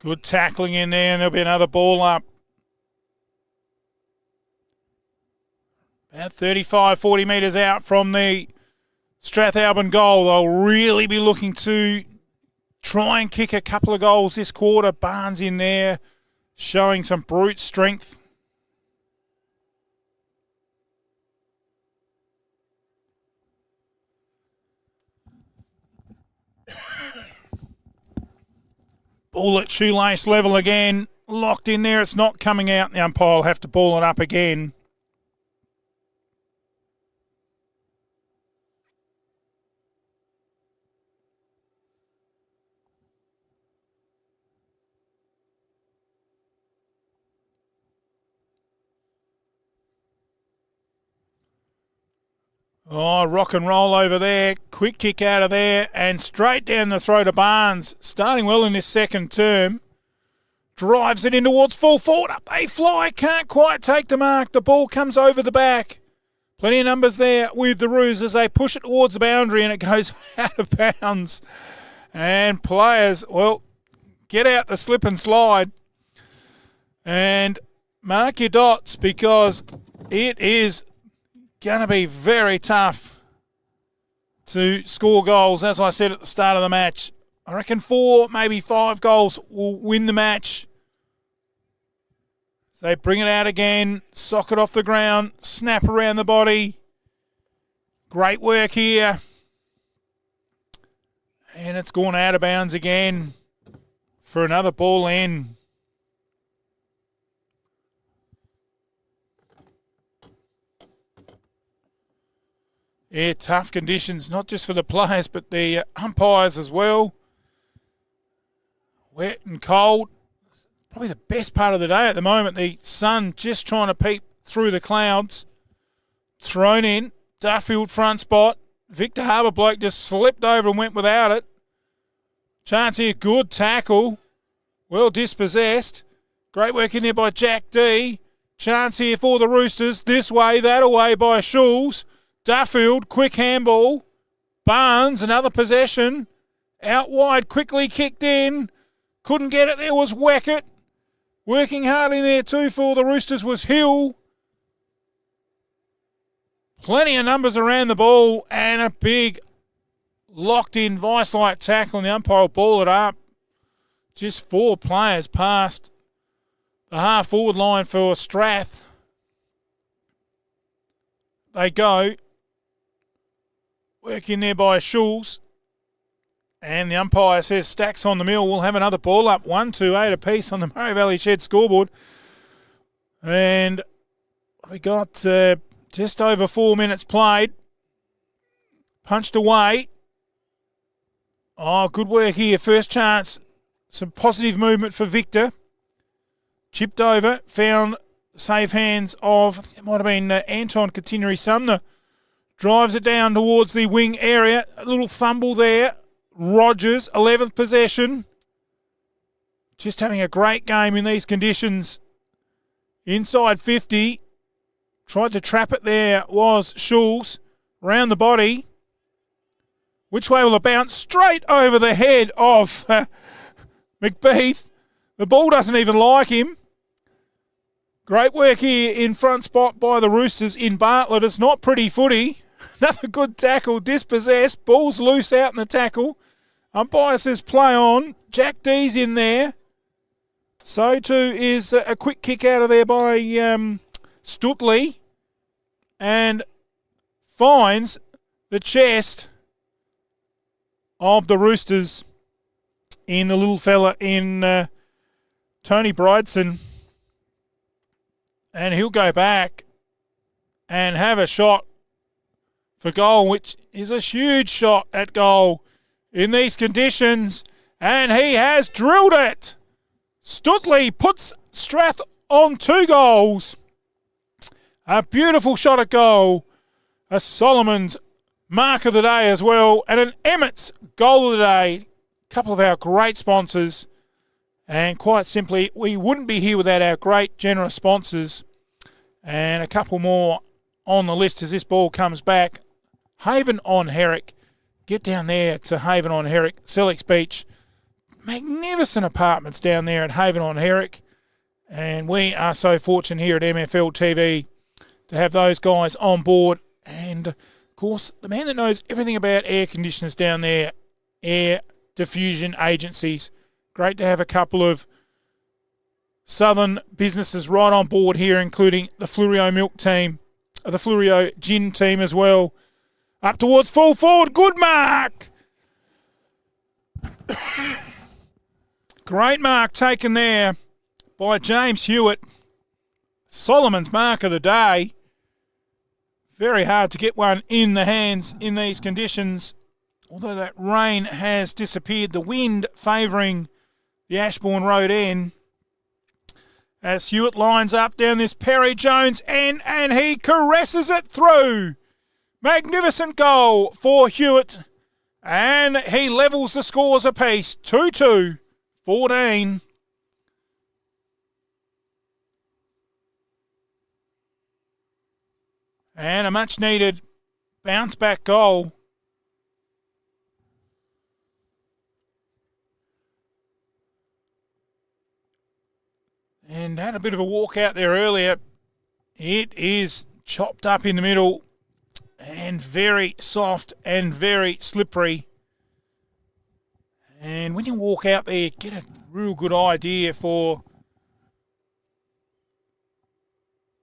Good tackling in there, and there'll be another ball up. About 35, 40 metres out from the Strathalbyn goal. They'll really be looking to try and kick a couple of goals this quarter. Barnes in there, showing some brute strength. Ball at shoelace level again. Locked in there. It's not coming out. The umpire will have to ball it up again. Oh, rock and roll over there. Quick kick out of there and straight down the throat of Barnes. Starting well in this second term. Drives it in towards full forward. Up they fly. Can't quite take the mark. The ball comes over the back. Plenty of numbers there with the Roos as they push it towards the boundary and it goes out of bounds. And players, well, get out the slip and slide. And mark your dots because it is going to be very tough to score goals. As I said at the start of the match, I reckon 4, maybe 5 goals will win the match. So they bring it out again, sock it off the ground, snap around the body. Great work here. And it's gone out of bounds again for another ball in. Yeah, tough conditions, not just for the players, but the umpires as well. Wet and cold. Probably the best part of the day at the moment. The sun just trying to peep through the clouds. Thrown in. Duffield front spot. Victor Harbour bloke just slipped over and went without it. Chance here, good tackle. Well dispossessed. Great work in there by Jack D. Chance here for the Roosters. This way, that away by Schulz. Duffield, quick handball. Barnes, another possession. Out wide, quickly kicked in. Couldn't get it. There was Weckett. Working hard in there too for the Roosters was Hill. Plenty of numbers around the ball and a big locked-in vice-like tackle, and the umpire will ball it up. Just 4 players past the half-forward line for Strath. They go. Work in there by Schulz. And the umpire says Stacks on the mill. We'll have another ball up. 1-2-8 apiece on the Murray Valley Shed scoreboard. And we got just over 4 minutes played. Punched away. Oh, good work here. First chance. Some positive movement for Victor. Chipped over. Found safe hands of, it might have been Anton Continuary-Sumner. Drives it down towards the wing area. A little fumble there. Rogers, 11th possession. Just having a great game in these conditions. Inside 50. Tried to trap it there was Schulz. Round the body. Which way will it bounce? Straight over the head of McBeath. The ball doesn't even like him. Great work here in front spot by the Roosters in Bartlett. It's not pretty footy. Another good tackle. Dispossessed. Ball's loose out in the tackle. Umpire says play on. Jack D's in there. So too is a quick kick out of there by Stutley. And finds the chest of the Roosters in the little fella in Tony Bridson. And he'll go back and have a shot for goal, which is a huge shot at goal in these conditions. And he has drilled it. Stutley puts Strath on 2 goals. A beautiful shot at goal. A Solomon's mark of the day as well. And an Emmett's goal of the day. A couple of our great sponsors. And quite simply, we wouldn't be here without our great, generous sponsors. And a couple more on the list as this ball comes back. Haven on Herrick. Get down there to Haven on Herrick, Sellex Beach. Magnificent apartments down there at Haven on Herrick. And we are so fortunate here at MFL TV to have those guys on board. And, of course, the man that knows everything about air conditioners down there, Air Diffusion Agencies. Great to have a couple of southern businesses right on board here, including the Flurio Milk team, the Flurio Gin team as well. Up towards full forward. Good mark. Great mark taken there by James Hewitt. Solomon's mark of the day. Very hard to get one in the hands in these conditions. Although that rain has disappeared, the wind favouring the Ashbourne Road end. As Hewitt lines up down this Perry Jones end, and he caresses it through. Magnificent goal for Hewitt. And he levels the scores apiece. 2-2, 14. And a much needed bounce back goal. And had a bit of a walk out there earlier. It is chopped up in the middle and very soft and very slippery. And when you walk out there, get a real good idea for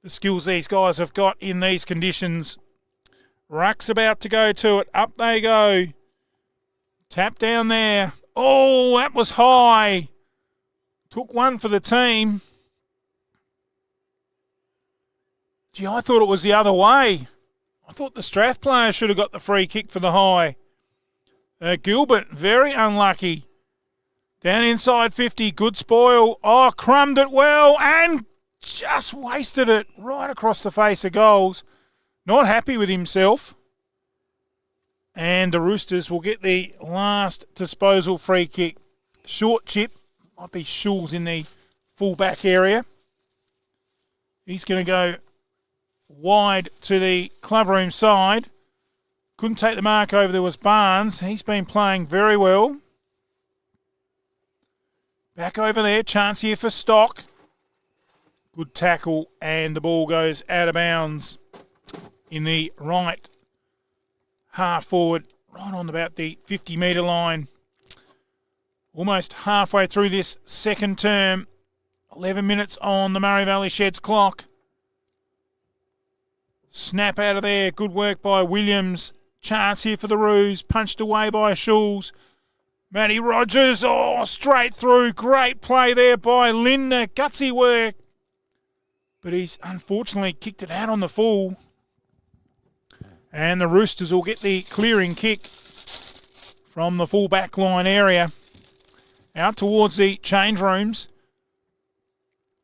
the skills these guys have got in these conditions. Ruck's about to go to it. Up they go. Tap down there. Oh, that was high. Took one for the team. Gee, I thought it was the other way. I thought the Strath player should have got the free kick for the high. Gilbert, very unlucky. Down inside 50, good spoil. Oh, crumbed it well and just wasted it right across the face of goals. Not happy with himself. And the Roosters will get the last disposal free kick. Short chip. Might be Schulz in the full-back area. He's going to go wide to the clubroom side. Couldn't take the mark over. There was Barnes. He's been playing very well. Back over there. Chance here for Stock. Good tackle. And the ball goes out of bounds in the right half forward. Right on about the 50-metre line. Almost halfway through this second term. 11 minutes on the Murray Valley Sheds clock. Snap out of there. Good work by Williams. Chance here for the Roos. Punched away by Schulz. Matty Rogers. Oh, straight through. Great play there by Lindner. Gutsy work. But he's unfortunately kicked it out on the full. And the Roosters will get the clearing kick from the full back line area. Out towards the change rooms.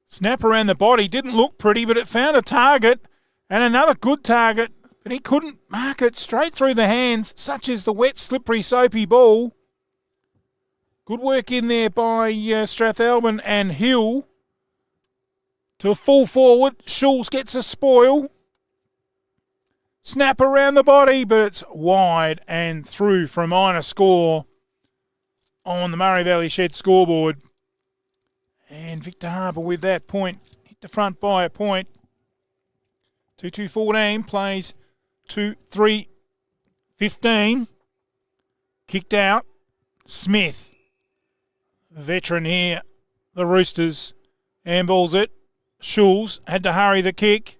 Snap around the body. Didn't look pretty, but it found a target. And another good target. But he couldn't mark it straight through the hands. Such is the wet, slippery, soapy ball. Good work in there by Strathalbyn and Hill. To full forward. Schulz gets a spoil. Snap around the body, but it's wide and through for a minor score on the Murray Valley Shed scoreboard. And Victor Harbour with that point. Hit the front by a point. 2-2-14 plays 2-3-15. Kicked out. Smith. Veteran here. The Roosters. Handballs it. Schulz had to hurry the kick.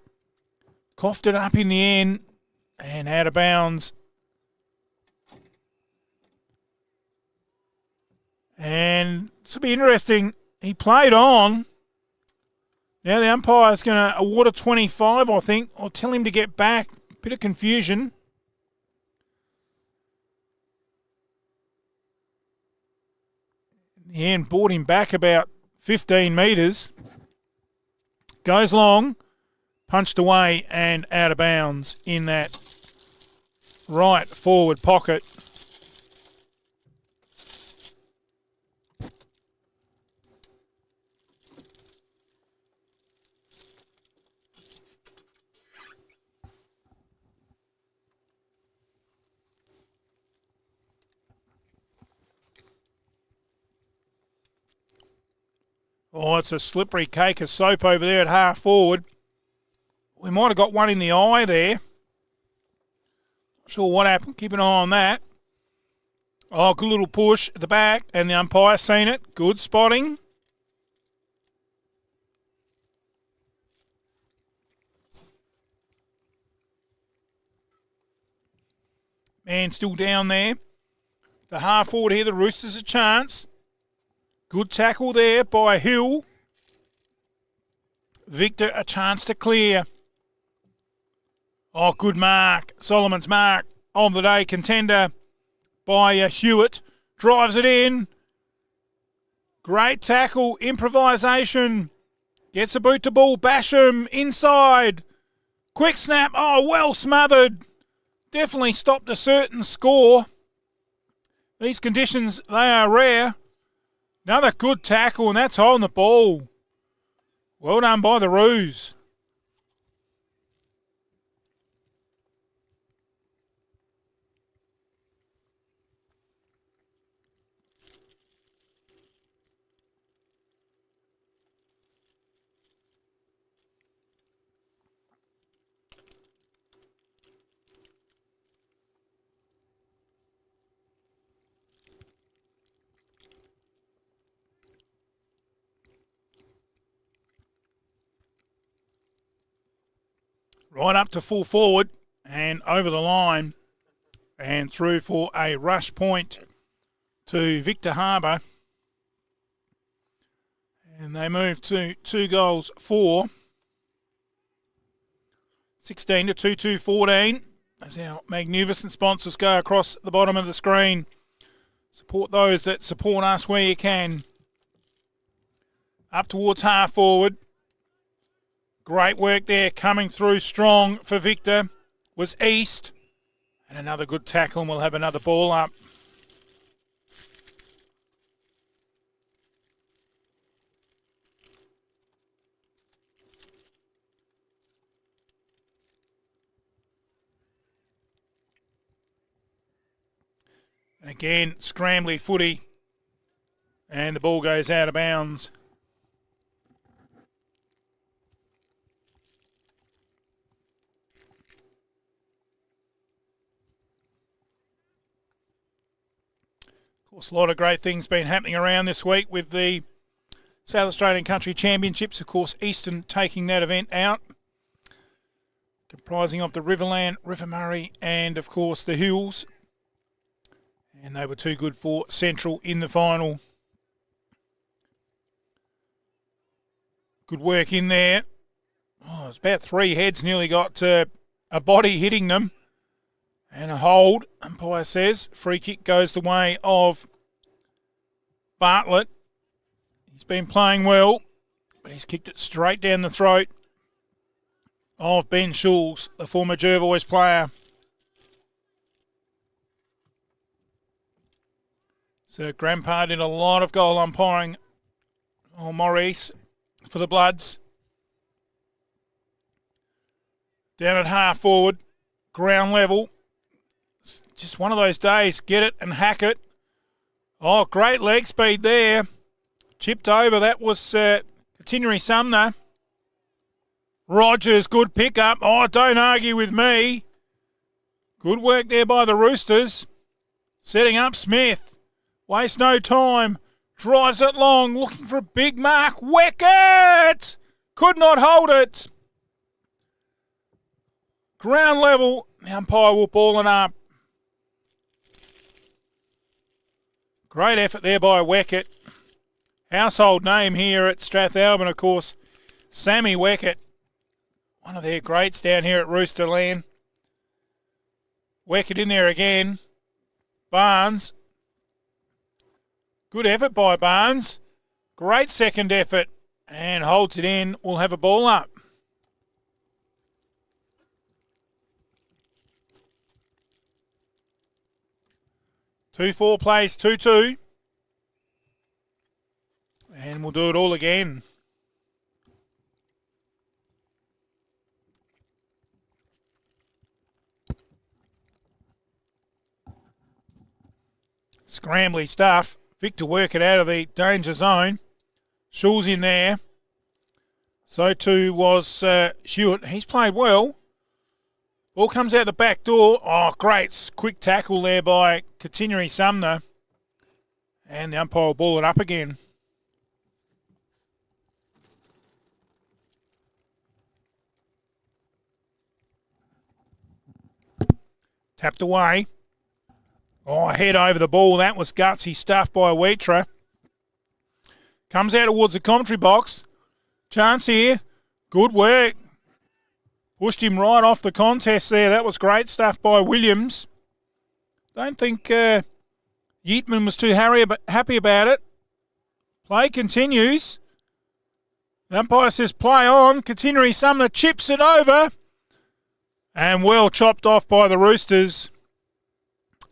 Coughed it up in the end. And out of bounds. And this will be interesting. He played on. Now the umpire's going to award a 25, I think, or tell him to get back. Bit of confusion. In the end, brought him back about 15 metres. Goes long. Punched away and out of bounds in that right forward pocket. Oh, it's a slippery cake of soap over there at half forward. We might have got one in the eye there. Not sure what happened. Keep an eye on that. Oh, good little push at the back. And the umpire seen it. Good spotting. Man still down there. The half forward here, the Roosters a chance. Good tackle there by Hill. Victor a chance to clear. Oh, good mark. Solomon's mark of the day. Contender by Hewitt. Drives it in. Great tackle. Improvisation. Gets a boot to ball. Basham inside. Quick snap. Oh, well smothered. Definitely stopped a certain score. These conditions, they are rare. Another good tackle, and that's holding the ball. Well done by the Roos. Right up to full forward and over the line and through for a rush point to Victor Harbour. And they move to 2 goals for 16 to 2-2-14 as our magnificent sponsors go across the bottom of the screen. Support those that support us where you can. Up towards half forward. Great work there, coming through strong for Victor was East. And another good tackle, and we'll have another ball up. Again, scrambly footy, and the ball goes out of bounds. Of course, a lot of great things been happening around this week with the South Australian Country Championships. Of course, Eastern taking that event out, comprising of the Riverland, River Murray, and of course the Hills. And they were too good for Central in the final. Good work in there. Oh, it's about 3 heads, nearly got a body hitting them. And a hold, umpire says. Free kick goes the way of Bartlett. He's been playing well, but he's kicked it straight down the throat of Ben Schulz, the former Jervois player. So Grandpa did a lot of goal umpiring. Oh, Maurice for the Bloods. Down at half forward, ground level. It's just one of those days, get it and hack it. Oh, great leg speed there. Chipped over, that was Continuary Sumner. Rogers, good pick-up. Oh, don't argue with me. Good work there by the Roosters. Setting up Smith. Waste no time. Drives it long, looking for a big mark. Weckett! Could not hold it. Ground level. The umpire will ball it up. Great effort there by Weckett. Household name here at Strathalbyn, of course. Sammy Weckett. One of their greats down here at Roosterland. Weckett in there again. Barnes. Good effort by Barnes. Great second effort. And holds it in. We'll have a ball up. Two-four plays 2-2. And we'll do it all again. Scrambly stuff. Victor work it out of the danger zone. Schulz in there. So too was Hewitt. He's played well. Ball comes out the back door. Oh, great. Quick tackle there by Continuary Sumner. And the umpire will ball it up again. Tapped away. Oh, head over the ball. That was gutsy stuff by Wheatra. Comes out towards the commentary box. Chance here. Good work. Pushed him right off the contest there. That was great stuff by Williams. Don't think Yeatman was too happy about it. Play continues. The umpire says play on. Continuary Sumner chips it over. And well chopped off by the Roosters.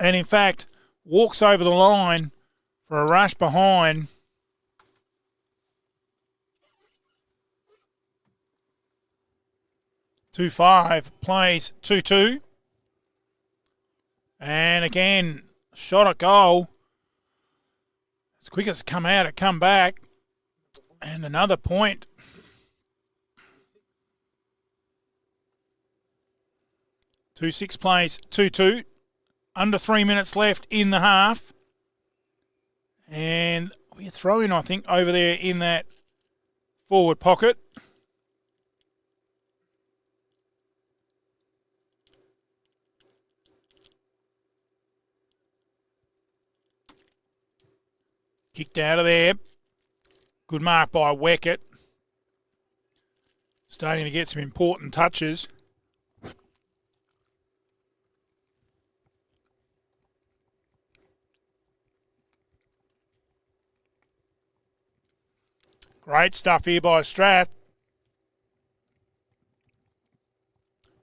And in fact, walks over the line for a rush behind. Two five plays 2-2. And again, shot at goal. As quick as it come out, it come back. And another point. Two six plays 2-2. Under 3 minutes left in the half. And we're throwing, I think, over there in that forward pocket. Kicked out of there. Good mark by Weckett. Starting to get some important touches. Great stuff here by Strath.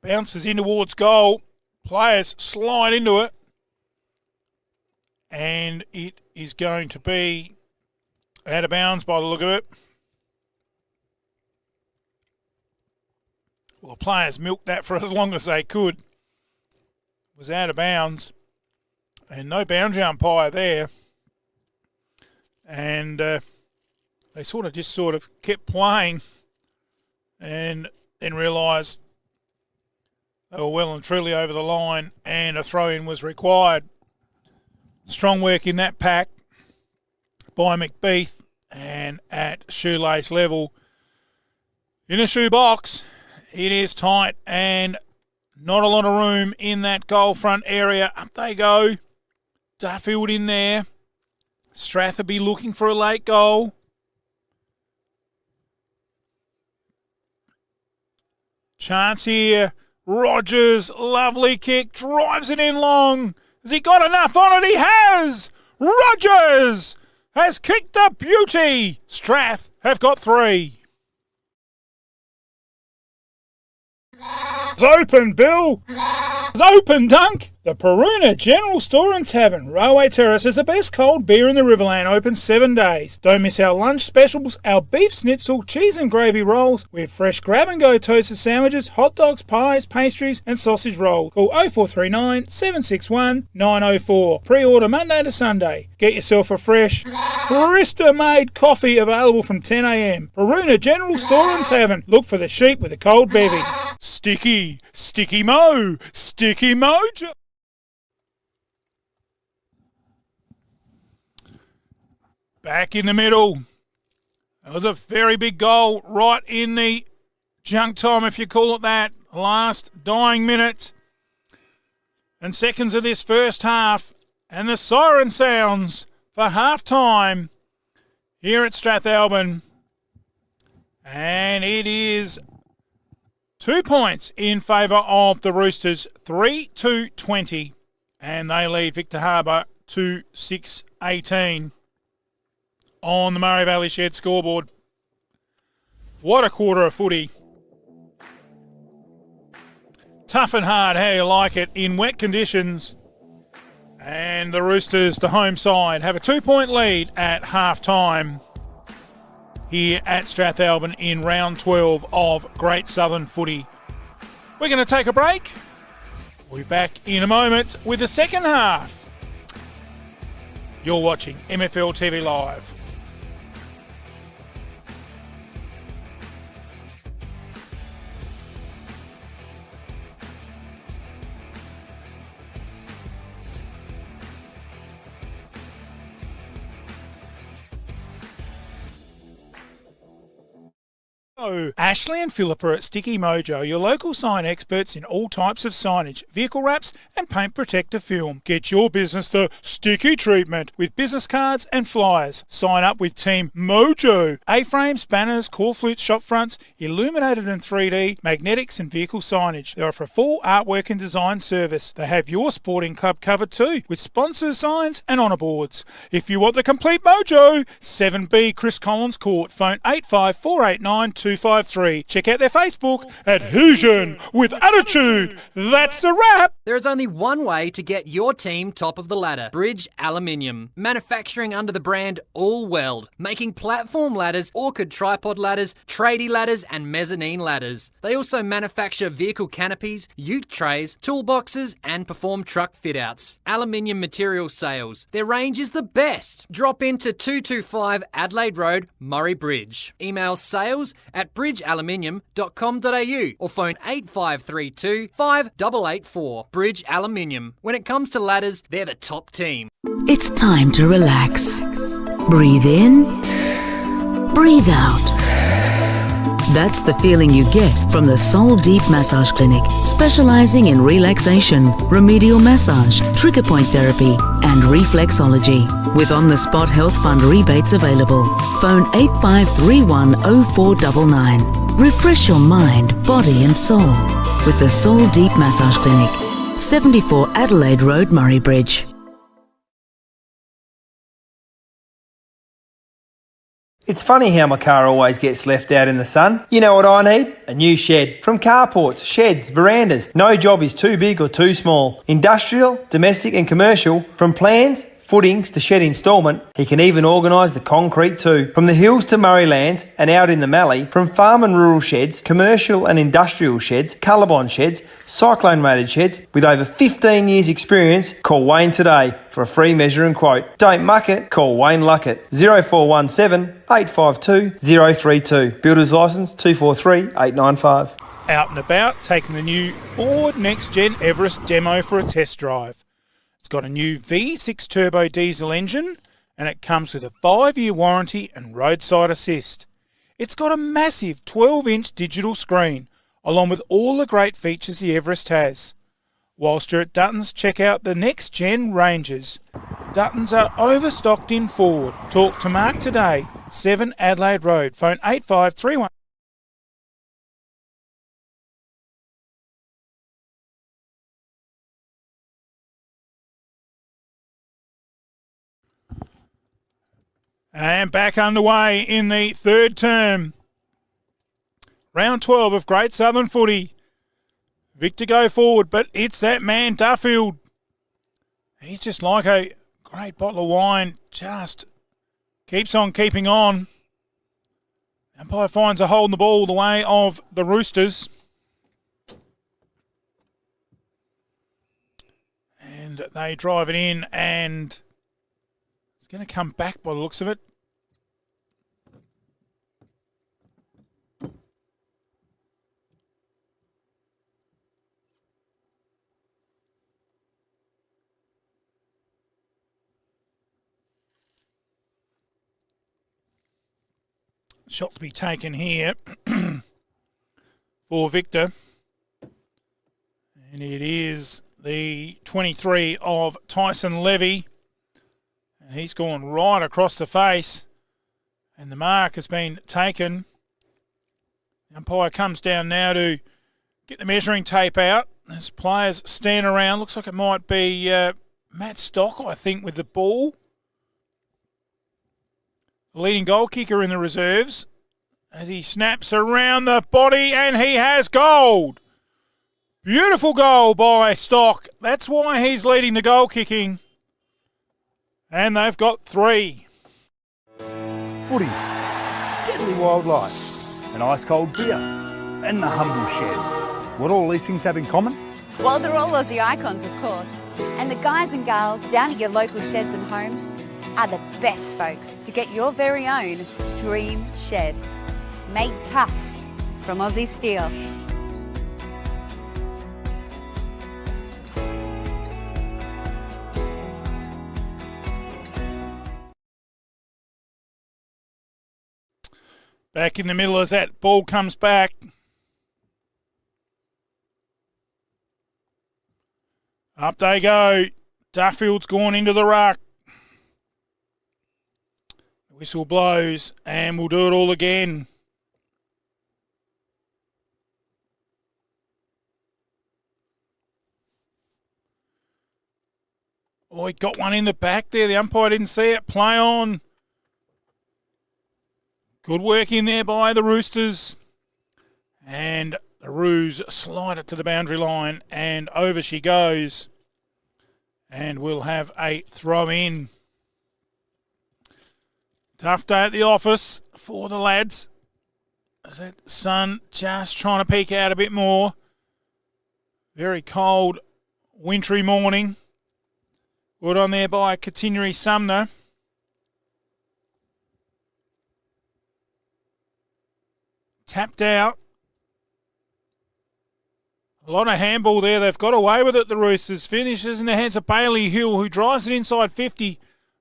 Bounces in towards goal. Players slide into it. And it is going to be out of bounds by the look of it. Well, the players milked that for as long as they could. It was out of bounds. And no boundary umpire there. And they sort of kept playing and then realised they were well and truly over the line and a throw-in was required. Strong work in that pack by McBeath, and at shoelace level in a shoebox, it is tight and not a lot of room in that goal front area. Up they go. Duffield in there. Strathalbyn looking for a late goal. Chance here. Rogers, lovely kick, drives it in long. Has he got enough on it? He has! Rogers has kicked a beauty. Strath have got 3. It's open, Bill. It's open, Dunk. The Peruna General Store and Tavern, Railway Terrace, is the best cold beer in the Riverland, open 7 days. Don't miss our lunch specials, our beef schnitzel, cheese and gravy rolls, with fresh grab-and-go toasted sandwiches, hot dogs, pies, pastries and sausage rolls. Call 0439 761 904. Pre-order Monday to Sunday. Get yourself a fresh, barista-made coffee available from 10 a.m. Peruna General Store and Tavern. Look for the sheep with a cold bevy. Sticky Mo, Sticky Mojo. Back in the middle. That was a very big goal right in the junk time, if you call it that. Last dying minute and seconds of this first half. And the siren sounds for half-time here at Strathalbyn. And it is 2 points in favour of the Roosters, 3-20. And they lead Victor Harbour to 6-18. On the Murray Valley Shed scoreboard. What a quarter of footy. Tough and hard, how you like it, in wet conditions. And the Roosters, the home side, have a 2-point lead at half-time here at Strathalbyn in round 12 of Great Southern Footy. We're going to take a break. We'll be back in a moment with the second half. You're watching MFL TV Live. Ashley and Philippa at Sticky Mojo, your local sign experts in all types of signage, vehicle wraps and paint protector film. Get your business the sticky treatment with business cards and flyers. Sign up with Team Mojo. A-frames, banners, call flutes, shop fronts, illuminated in 3D, magnetics and vehicle signage. They offer a full artwork and design service. They have your sporting club covered too, with sponsor signs and honour boards. If you want the complete mojo, 7B Chris Collins Court, phone 85489253. Check out their Facebook at Adhesion with Attitude. That's a wrap. There is only one way to get your team top of the ladder. Bridge Aluminium. Manufacturing under the brand All Weld. Making platform ladders, orchid tripod ladders, tradie ladders and mezzanine ladders. They also manufacture vehicle canopies, ute trays, toolboxes and perform truck fit-outs. Aluminium material sales. Their range is the best. Drop into 225 Adelaide Road, Murray Bridge. Email sales@bridgealuminium.com.au or phone 8532 5884. Bridge Aluminium. When it comes to ladders, they're the top team. It's time to relax. Breathe in, breathe out. That's the feeling you get from the Soul Deep Massage Clinic, specialising in relaxation, remedial massage, trigger point therapy and reflexology. With on-the-spot health fund rebates available. Phone 8531 0499. Refresh your mind, body and soul with the Soul Deep Massage Clinic, 74 Adelaide Road, Murray Bridge. It's funny how my car always gets left out in the sun. You know what I need? A new shed. From carports, sheds, verandas. No job is too big or too small. Industrial, domestic and commercial. From plans, footings to shed instalment, he can even organise the concrete too. From the hills to Murraylands and out in the Mallee, from farm and rural sheds, commercial and industrial sheds, Colorbond sheds, cyclone rated sheds, with over 15 years experience, call Wayne today for a free measure and quote. Don't muck it, call Wayne Luckett, 0417 852 032. Builder's licence 243 895. Out and about, taking the new Ford Next Gen Everest demo for a test drive. It's got a new V6 turbo diesel engine and it comes with a 5-year warranty and roadside assist. It's got a massive 12-inch digital screen along with all the great features the Everest has. Whilst you're at Dutton's, check out the Next Gen Rangers. Dutton's are overstocked in Ford. Talk to Mark today, 7 Adelaide Road, phone 8531. And back underway in the third term. Round 12 of Great Southern Footy. Victor go forward, but it's that man Duffield. He's just like a great bottle of wine, just keeps on keeping on. Umpire finds a hole in the ball the way of the Roosters. And they drive it in and it's going to come back by the looks of it. Shot to be taken here for Victor. And it is the 23 of Tyson Levy. And he's gone right across the face. And the mark has been taken. The umpire comes down now to get the measuring tape out. As players stand around. Looks like it might be Matt Stock, I think, with the ball. The leading goal kicker in the reserves. As he snaps around the body and he has gold. Beautiful goal by Stock. That's why he's leading the goal kicking. And they've got 3. Footy, deadly wildlife, an ice-cold beer, and the humble shed. What all these things have in common? Well, they're all Aussie icons, of course. And the guys and girls down at your local sheds and homes are the best folks to get your very own dream shed. Made tough from Aussie Steel. Back in the middle as that ball comes back. Up they go. Duffield's gone into the ruck. The whistle blows and we'll do it all again. Oh, he got one in the back there. The umpire didn't see it. Play on. Good work in there by the Roosters. And the Roos slide it to the boundary line and over she goes. And we'll have a throw in. Tough day at the office for the lads. As that sun just trying to peek out a bit more. Very cold, wintry morning. Put on there by Katineri Sumner. Tapped out. A lot of handball there. They've got away with it, the Roosters. Finishes in the hands of Bailey Hill, who drives it inside 50.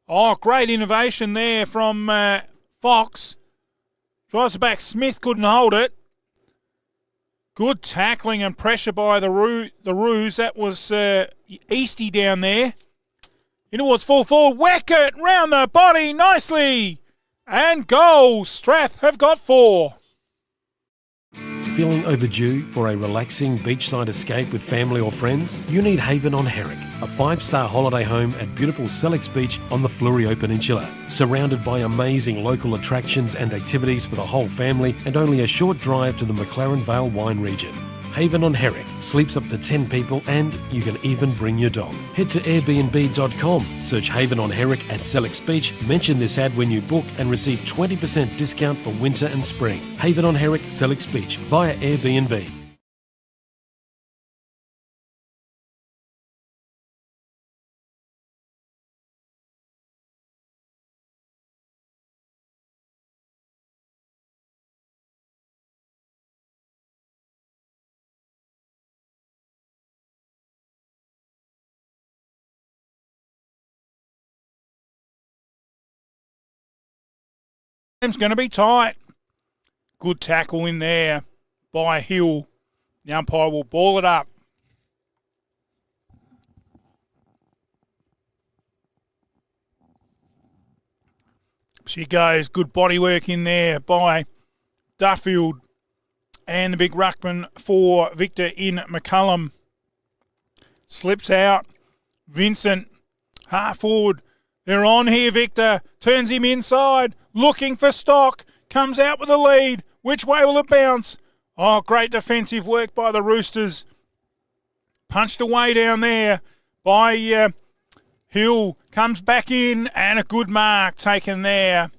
Oh, great innovation there from Fox. Drives it back. Smith couldn't hold it. Good tackling and pressure by the Roos. That was Easty down there. In towards full forward. Whack it round the body nicely. And goal. Strath have got 4. Feeling overdue for a relaxing beachside escape with family or friends? You need Haven on Herrick, a 5-star holiday home at beautiful Sellex Beach on the Fleurieu Peninsula. Surrounded by amazing local attractions and activities for the whole family and only a short drive to the McLaren Vale wine region. Haven on Herrick sleeps up to 10 people and you can even bring your dog. Head to airbnb.com, search Haven on Herrick at Sellex Beach, mention this ad when you book and receive 20% discount for winter and spring. Haven on Herrick, Sellex Beach via Airbnb. Game's going to be tight. Good tackle in there by Hill. The umpire will ball it up. She goes. Good body work in there by Duffield. And the big ruckman for Victor in McCullum. Slips out. Vincent, half forward. They're on here, Victor. Turns him inside. Looking for Stock. Comes out with a lead. Which way will it bounce? Oh, great defensive work by the Roosters. Punched away down there by Hill. Comes back in and a good mark taken there.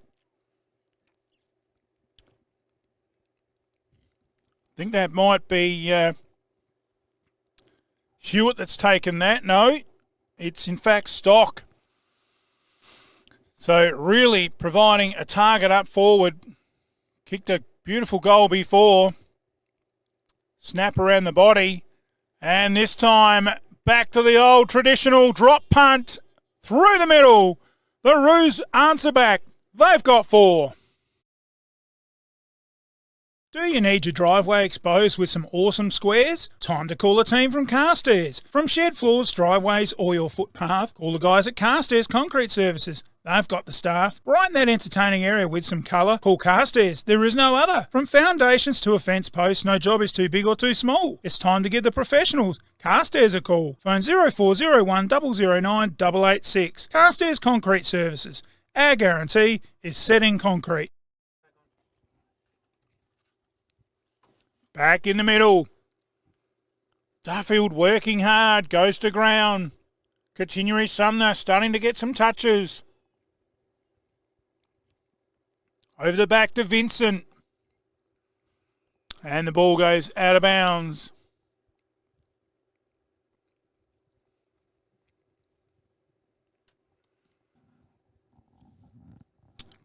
I think that might be Hewitt that's taken that. No, it's in fact Stock. So really providing a target up forward. Kicked a beautiful goal before. Snap around the body. And this time back to the old traditional drop punt through the middle. The Roos answer back. They've got 4. Do you need your driveway exposed with some awesome squares? Time to call a team from Carstairs. From shed floors, driveways or your footpath, call the guys at Carstairs Concrete Services. They've got the staff. Brighten that entertaining area with some colour. Call Carstairs. There is no other. From foundations to a fence post, no job is too big or too small. It's time to give the professionals Carstairs a call. Phone 0401 009 886. Carstairs Concrete Services. Our guarantee is setting concrete. Back in the middle. Duffield working hard. Goes to ground. Continuary Sumner starting to get some touches. Over the back to Vincent. And the ball goes out of bounds.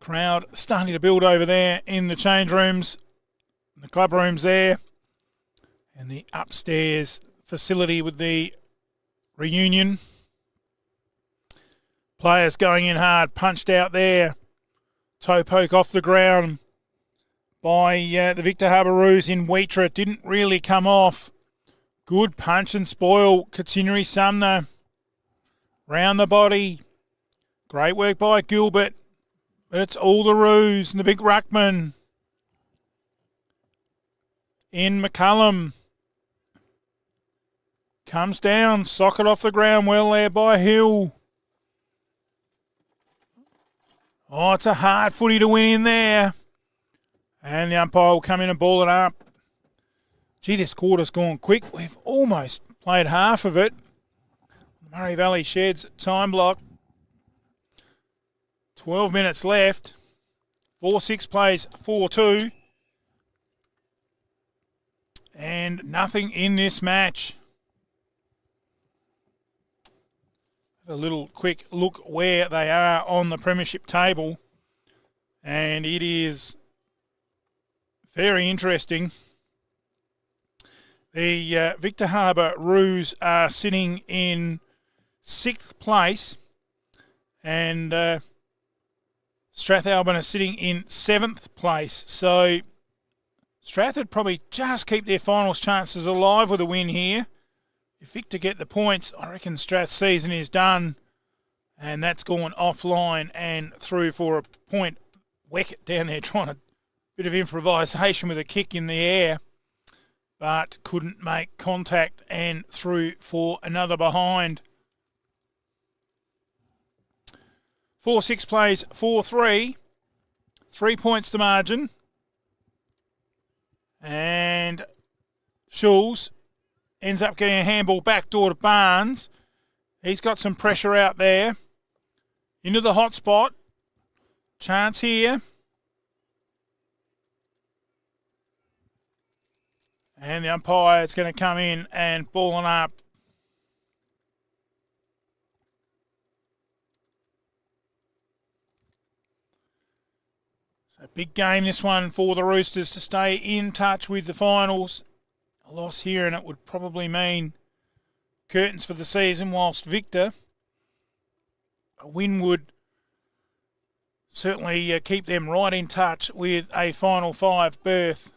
Crowd starting to build over there in the change rooms. The club rooms there. And the upstairs facility with the reunion. Players going in hard. Punched out there. Toe poke off the ground by the Victor Harbour Roos in Wheatra. It didn't really come off. Good punch and spoil. Continuary Sumner. Round the body. Great work by Gilbert. But it's all the Roos and the big ruckman. In McCullum. Comes down. Socket off the ground well there by Hill. Oh, it's a hard footy to win in there. And the umpire will come in and ball it up. Gee, this quarter's gone quick. We've almost played half of it. Murray Valley Sheds time block. 12 minutes left. 4-6 plays 4-2. And nothing in this match. A little quick look where they are on the premiership table. And it is very interesting. The Victor Harbour Roos are sitting in 6th place. And Strathalbyn are sitting in 7th place. So Strathalbyn probably just keep their finals chances alive with a win here. If Victor get the points, I reckon Strath's season is done. And that's gone offline and through for a point. Weckett down there trying a bit of improvisation with a kick in the air, but couldn't make contact and through for another behind. 4-6 plays 4-3. 3 points to margin. And Schulz ends up getting a handball backdoor to Barnes. He's got some pressure out there. Into the hot spot. Chance here. And the umpire is going to come in and balling up. So big game this one for the Roosters to stay in touch with the finals. A loss here and it would probably mean curtains for the season, whilst Victor, a win would certainly keep them right in touch with a Final 5 berth.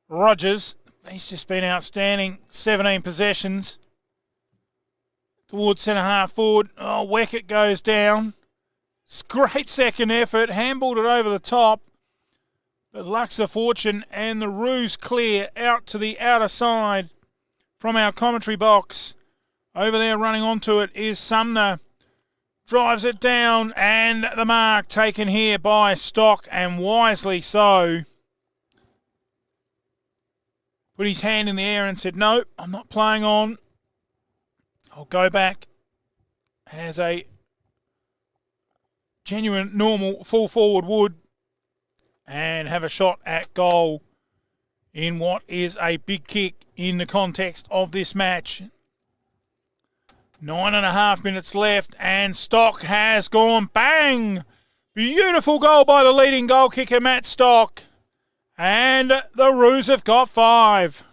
Rogers, he's just been outstanding. 17 possessions towards centre half forward. Oh, Weckett goes down. It's great second effort. Handballed it over the top. But luck's a fortune and the Roos clear out to the outer side from our commentary box. Over there running onto it is Sumner. Drives it down and the mark taken here by Stock, and wisely so. Put his hand in the air and said, no, I'm not playing on. I'll go back as a genuine, normal, full forward would and have a shot at goal in what is a big kick in the context of this match. 9.5 minutes left, and Stock has gone bang! Beautiful goal by the leading goal kicker, Matt Stock. And the Roos have got 5.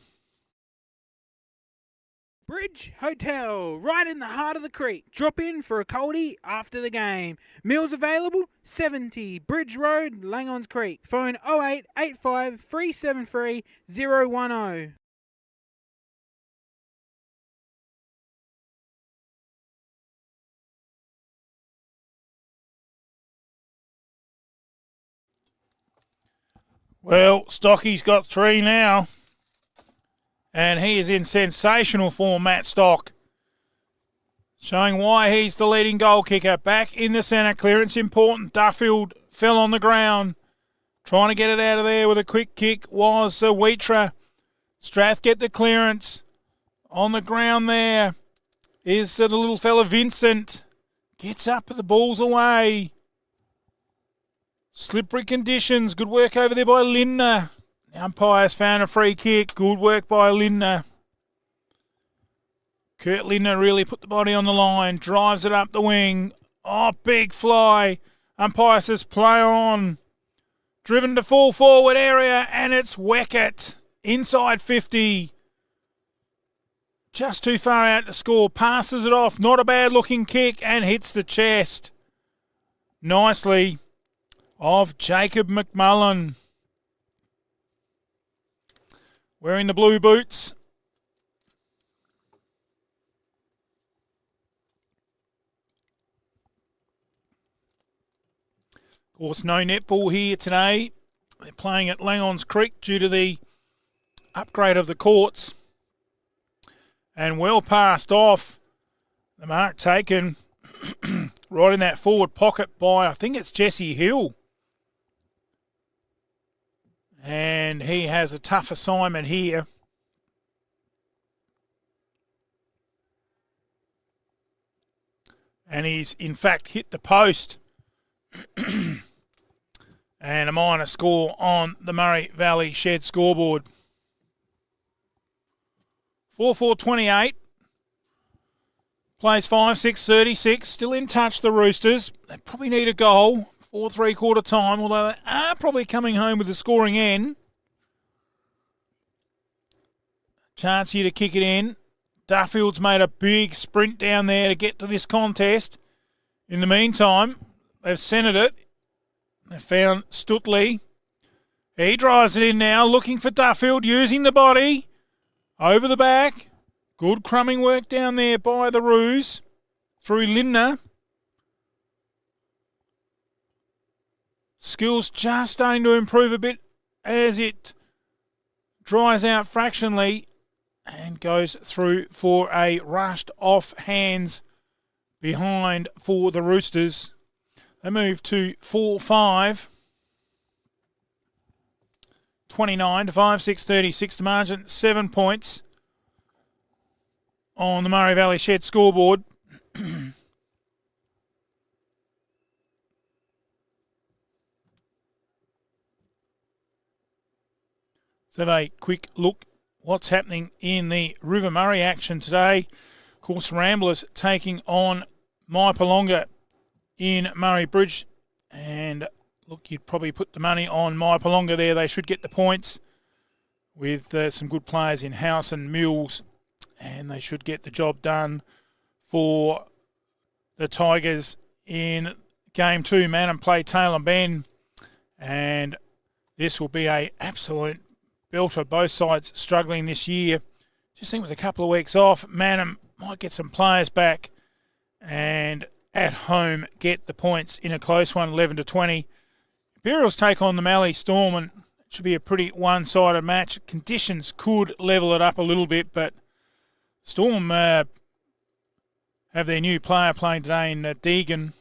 Bridge Hotel, right in the heart of the creek. Drop in for a coldie after the game. Meals available, 70 Bridge Road, Langons Creek. Phone 0885 373 010. Well, Stocky's got 3 now. And he is in sensational form, Matt Stock. Showing why he's the leading goal kicker. Back in the centre, clearance important. Duffield fell on the ground. Trying to get it out of there with a quick kick was Wheatra. Strath get the clearance. On the ground there is the little fella Vincent. Gets up, the ball's away. Slippery conditions. Good work over there by Lindner. The umpire's found a free kick. Good work by Lindner. Kurt Lindner really put the body on the line. Drives it up the wing. Oh, big fly. Umpire says play on. Driven to full forward area, and it's Weckett. Inside 50. Just too far out to score. Passes it off. Not a bad looking kick, and hits the chest. Nicely of Jacob McMullen. Wearing the blue boots. Of course, no netball here today. They're playing at Langons Creek due to the upgrade of the courts. And well passed off. The mark taken right in that forward pocket by, I think it's Jesse Hill. And he has a tough assignment here. And he's, in fact, hit the post. And a minor score on the Murray Valley Shed scoreboard. 4-4-28. Plays 5-6-36. Still in touch, the Roosters. They probably need a goal. 4 3/4 time, although they are probably coming home with the scoring end. Chance here to kick it in. Duffield's made a big sprint down there to get to this contest. In the meantime, they've centred it. They found Stutley. He drives it in now, looking for Duffield, using the body. Over the back. Good crumbing work down there by the Roos. Through Lindner. Skills just starting to improve a bit as it dries out fractionally and goes through for a rushed off hands behind for the Roosters. They move to 4-5. 29 to 5, 6:36 to margin, 7 points on the Murray Valley Shed scoreboard. So have a quick look what's happening in the River Murray action today. Of course, Ramblers taking on Mypolonga in Murray Bridge. And look, you'd probably put the money on Mypolonga there. They should get the points with some good players in House and Mills. And they should get the job done for the Tigers in Game 2. Manham play Strathalbyn. And this will be a absolute belter. Both sides struggling this year. Just think with a couple of weeks off, Manham might get some players back and at home get the points in a close one, 11 to 20. Imperials take on the Mallee Storm, and it should be a pretty one-sided match. Conditions could level it up a little bit, but Storm have their new player playing today in Deegan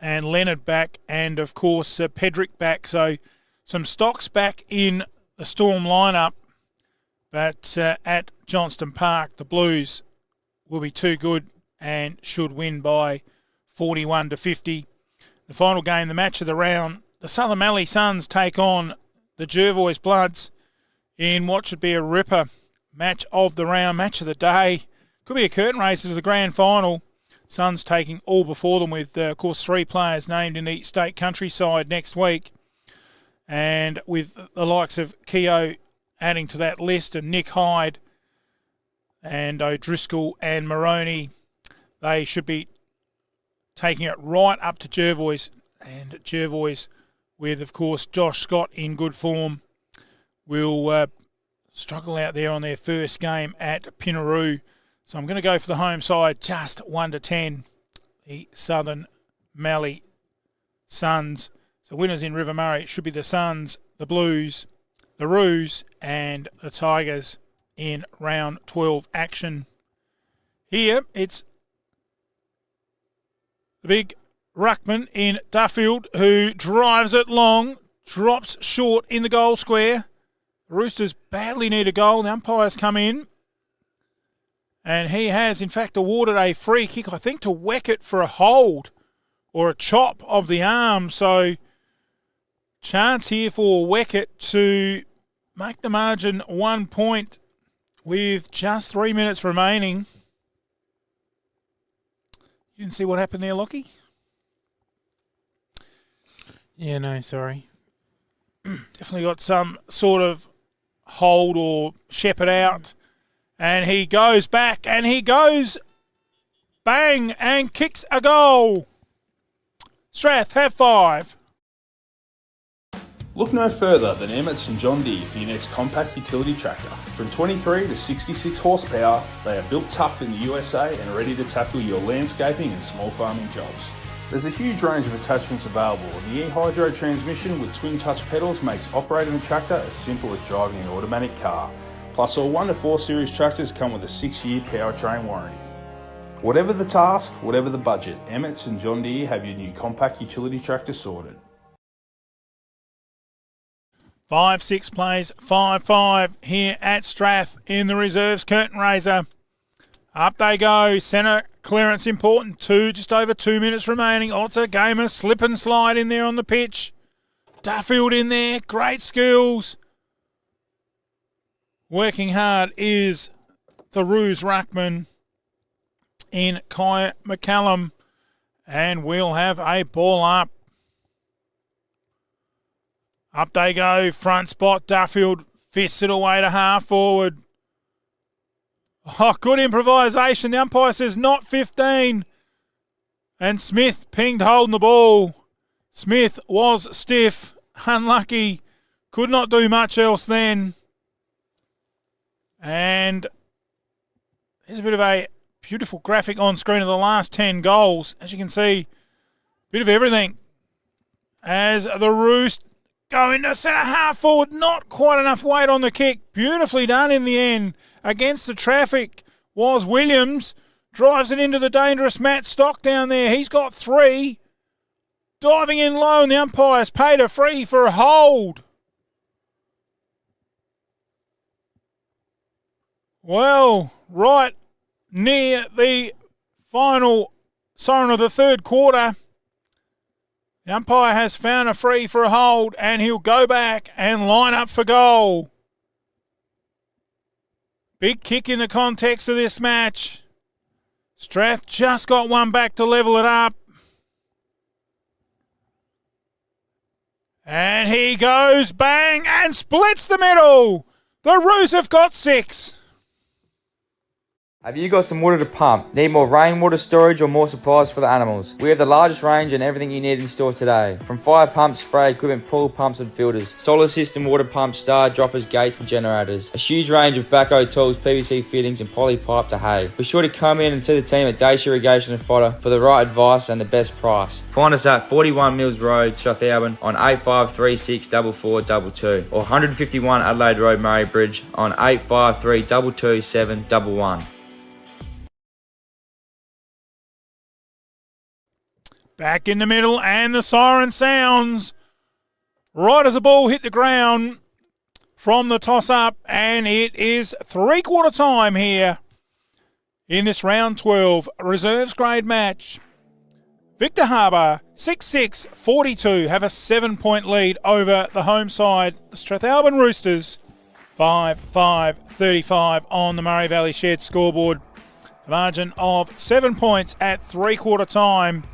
and Leonard back, and of course Pedrick back. So some stocks back in the Storm lineup, but at Johnston Park, the Blues will be too good and should win by 41 to 50. The final game, the match of the round, the Southern Mallee Suns take on the Jervois Bloods in what should be a ripper. Match of the round, match of the day. Could be a curtain raiser to the grand final. Suns taking all before them with, of course, 3 players named in the state countryside next week. And with the likes of Keogh adding to that list and Nick Hyde and O'Driscoll and Moroney, they should be taking it right up to Jervois. And Jervois with, of course, Josh Scott in good form will struggle out there on their first game at Pinaroo. So I'm going to go for the home side, just 1 to 10. The Southern Mallee Suns. So winners in River Murray should be the Suns, the Blues, the Roos, and the Tigers in round 12 action. Here it's the big ruckman in Duffield who drives it long, drops short in the goal square. The Roosters badly need a goal. The umpires come in. And he has, in fact, awarded a free kick, I think, to Weckett for a hold or a chop of the arm. So, chance here for Weckett to make the margin 1 point with just 3 minutes remaining. You didn't see what happened there, Lockie? Yeah, no, sorry. Definitely got some sort of hold or shepherd out. And he goes back and he goes bang and kicks a goal. Strath, have 5. Look no further than Emmett's and John Deere for your next compact utility tractor. From 23 to 66 horsepower, they are built tough in the USA and ready to tackle your landscaping and small farming jobs. There's a huge range of attachments available, and the e-hydro transmission with twin touch pedals makes operating a tractor as simple as driving an automatic car. Plus, all 1 to 4 series tractors come with a 6-year powertrain warranty. Whatever the task, whatever the budget, Emmett's and John Deere have your new compact utility tractor sorted. 5-6 plays 5-5 here at Strath in the reserves curtain raiser. Up they go. Centre clearance important. Just over 2 minutes remaining. Otter Gamer slip and slide in there on the pitch. Duffield in there. Great skills. Working hard is the Roos ruckman in Kai McCallum. And we'll have a ball up. Up they go. Front spot. Duffield fists it away to half forward. Oh, good improvisation. The umpire says not 15. And Smith pinged holding the ball. Smith was stiff. Unlucky Could not do much else then. And there's a bit of a beautiful graphic on screen of the last 10 goals. As you can see, bit of everything. As the Roost go into centre half forward, not quite enough weight on the kick. Beautifully done in the end. Against the traffic was Williams. Drives it into the dangerous Matt Stock down there. He's got 3. Diving in low, and the umpire's paid a free for a hold. Well, right near the final siren of the third quarter, the umpire has found a free for a hold, and he'll go back and line up for goal. Big kick in the context of this match. Strath just got one back to level it up. And he goes, bang, and splits the middle. The Roos have got 6. Have you got some water to pump? Need more rainwater storage or more supplies for the animals? We have the largest range and everything you need in store today. From fire pumps, spray equipment, pool pumps and filters, solar system water pumps, star droppers, gates and generators. A huge range of backhoe tools, PVC fittings and poly pipe to hay. Be sure to come in and see the team at Dacia Irrigation and Fodder for the right advice and the best price. Find us at 41 Mills Road, Strathalbyn on 8536 4422 or 151 Adelaide Road, Murray Bridge on 853 227 11. Back in the middle, and the siren sounds right as the ball hit the ground from the toss-up, and it is three-quarter time here in this round 12 reserves grade match. Victor Harbour, 6-6-42, have a 7-point lead over the home side. The Strathalbyn Roosters, 5-5-35 on the Murray Valley Shed scoreboard. A margin of 7 points at three-quarter time.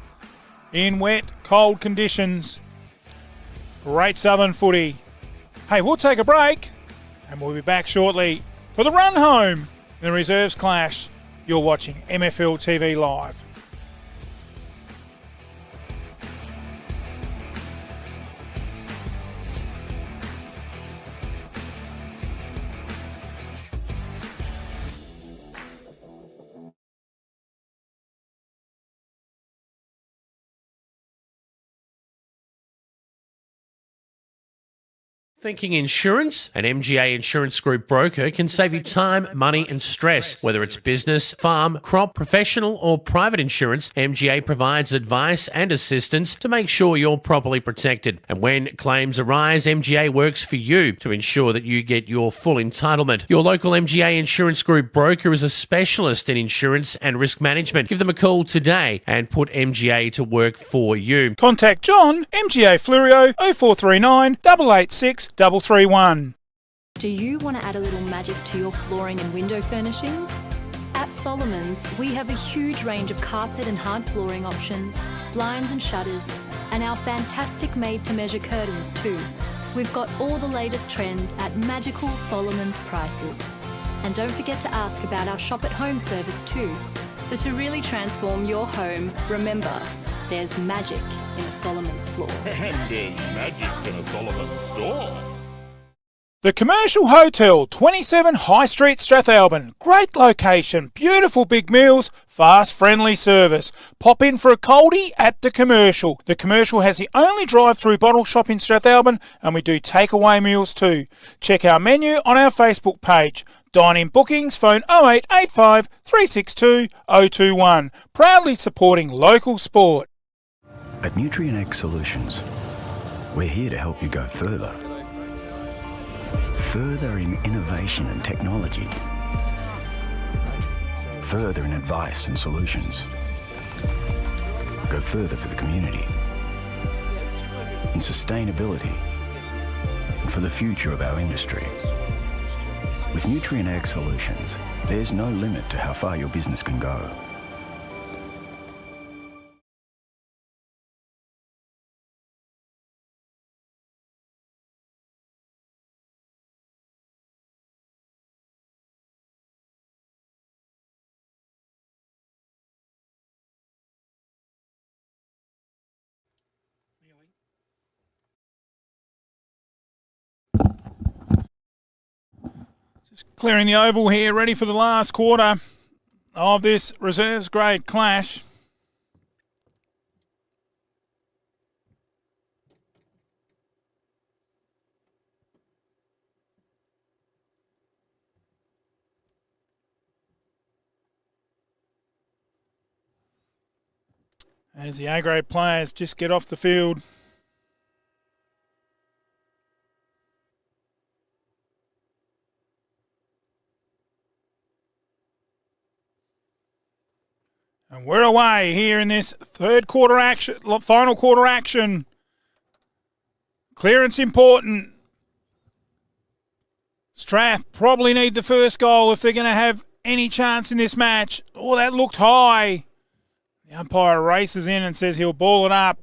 In wet, cold conditions. Great southern footy. Hey, we'll take a break and we'll be back shortly for the run home in the reserves clash. You're watching MFL TV Live. Thinking insurance? An MGA Insurance Group broker can save you time, money and stress. Whether it's business, farm, crop, professional or private insurance, MGA provides advice and assistance to make sure you're properly protected. And when claims arise, MGA works for you to ensure that you get your full entitlement. Your local MGA Insurance Group broker is a specialist in insurance and risk management. Give them a call today and put MGA to work for you. Contact John, MGA Flurio, 0439 886 331. Do you want to add a little magic to your flooring and window furnishings? At Solomon's, we have a huge range of carpet and hard flooring options, blinds and shutters, and our fantastic made-to-measure curtains too. We've got all the latest trends at magical Solomon's prices. And don't forget to ask about our shop at home service too. So to really transform your home, remember, there's magic in a Solomon's floor. And there's magic in a Solomon's store. The Commercial Hotel, 27 High Street, Strathalbyn. Great location, beautiful big meals, fast, friendly service. Pop in for a coldie at The Commercial. The Commercial has the only drive-through bottle shop in Strathalbyn, and we do takeaway meals too. Check our menu on our Facebook page. Dine-in bookings, phone 0885 362 021. Proudly supporting local sport. At Nutrient X Solutions, we're here to help you go further. Further in innovation and technology. Further in advice and solutions. Go further for the community. In sustainability. And for the future of our industry. With Nutrient X Solutions, there's no limit to how far your business can go. Clearing the oval here, ready for the last quarter of this reserves grade clash. As the A-grade players just get off the field. And we're away here in this third quarter action, final quarter action. Clearance important. Strath probably need the first goal if they're going to have any chance in this match. Oh, that looked high. The umpire races in and says he'll ball it up.